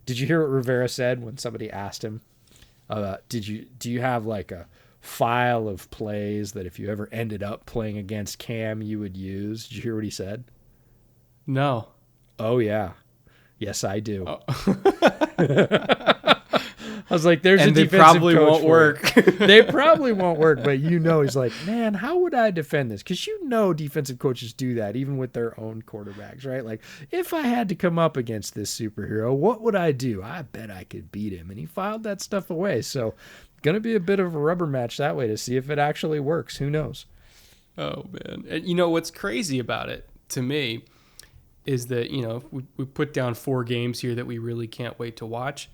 Did you hear what Rivera said when somebody asked him, do you have like a file of plays that if you ever ended up playing against Cam, you would use? Did you hear what he said? No. Oh, yeah. Yes, I do. Oh. I was like, there's and a they defensive probably coach won't for work. it. They probably won't work, but he's like, man, how would I defend this? Because defensive coaches do that even with their own quarterbacks, right? Like, if I had to come up against this superhero, what would I do? I bet I could beat him. And he filed that stuff away. So going to be a bit of a rubber match that way to see if it actually works. Who knows? Oh, man. And what's crazy about it to me is that, we put down 4 games here that we really can't wait to watch.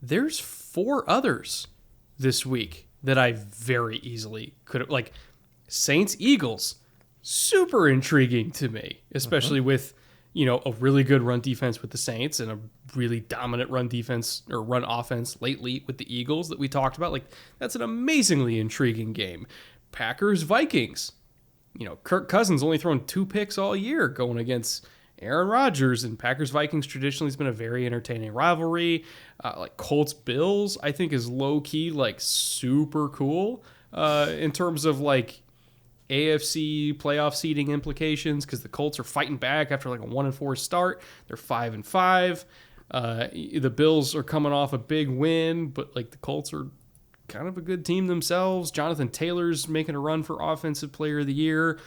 There's 4 others this week that I very easily could have, like Saints Eagles, super intriguing to me, especially with, a really good run defense with the Saints and a really dominant run defense or run offense lately with the Eagles that we talked about. Like, that's an amazingly intriguing game. Packers Vikings, Kirk Cousins only thrown 2 picks all year going against Aaron Rodgers, and Packers-Vikings traditionally has been a very entertaining rivalry. Like Colts-Bills, I think is low-key, like super cool. in terms of like AFC playoff seeding implications, because the Colts are fighting back after like a 1-4 start. They're 5-5. The Bills are coming off a big win, but like the Colts are kind of a good team themselves. Jonathan Taylor's making a run for Offensive Player of the Year.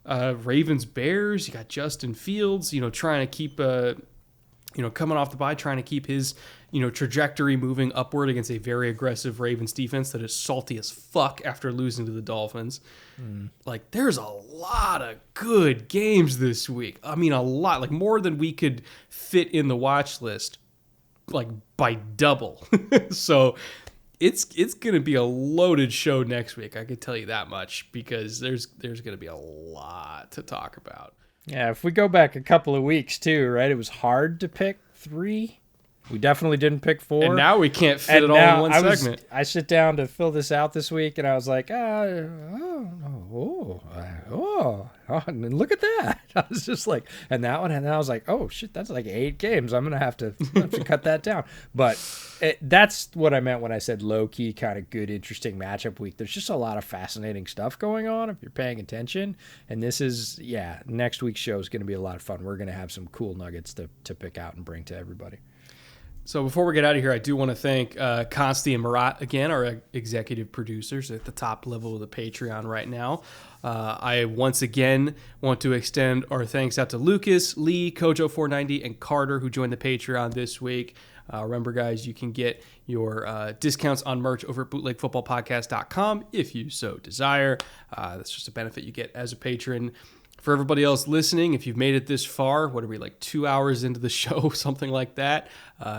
Ravens, Bears, you got Justin Fields, trying to keep, coming off the bye, trying to keep his, trajectory moving upward against a very aggressive Ravens defense that is salty as fuck after losing to the Dolphins. Like, there's a lot of good games this week. I mean, a lot, like more than we could fit in the watch list, like by double. So it's going to be a loaded show next week. I could tell you that much, because there's going to be a lot to talk about. Yeah, if we go back a couple of weeks too, right? It was hard to pick 3. We definitely didn't pick 4. And now we can't fit it all in one segment. I sit down to fill this out this week, and I was like, and look at that. I was just like, and that one, and I was like, oh shit, that's like 8 games. I'm gonna have to cut that down. But that's what I meant when I said low key, kind of good, interesting matchup week. There's just a lot of fascinating stuff going on if you're paying attention. And this is, next week's show is going to be a lot of fun. We're going to have some cool nuggets to pick out and bring to everybody. So before we get out of here, I do want to thank Consti and Marat again, our executive producers at the top level of the Patreon right now. I once again want to extend our thanks out to Lucas, Lee, Kojo490, and Carter, who joined the Patreon this week. Remember, guys, you can get your discounts on merch over at bootlegfootballpodcast.com if you so desire. That's just a benefit you get as a patron. For everybody else listening, if you've made it this far, what are we, like 2 hours into the show, something like that?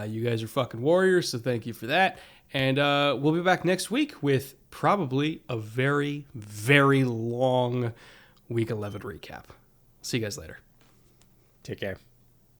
You guys are fucking warriors, so thank you for that. And we'll be back next week with probably a very, very long Week 11 recap. See you guys later. Take care.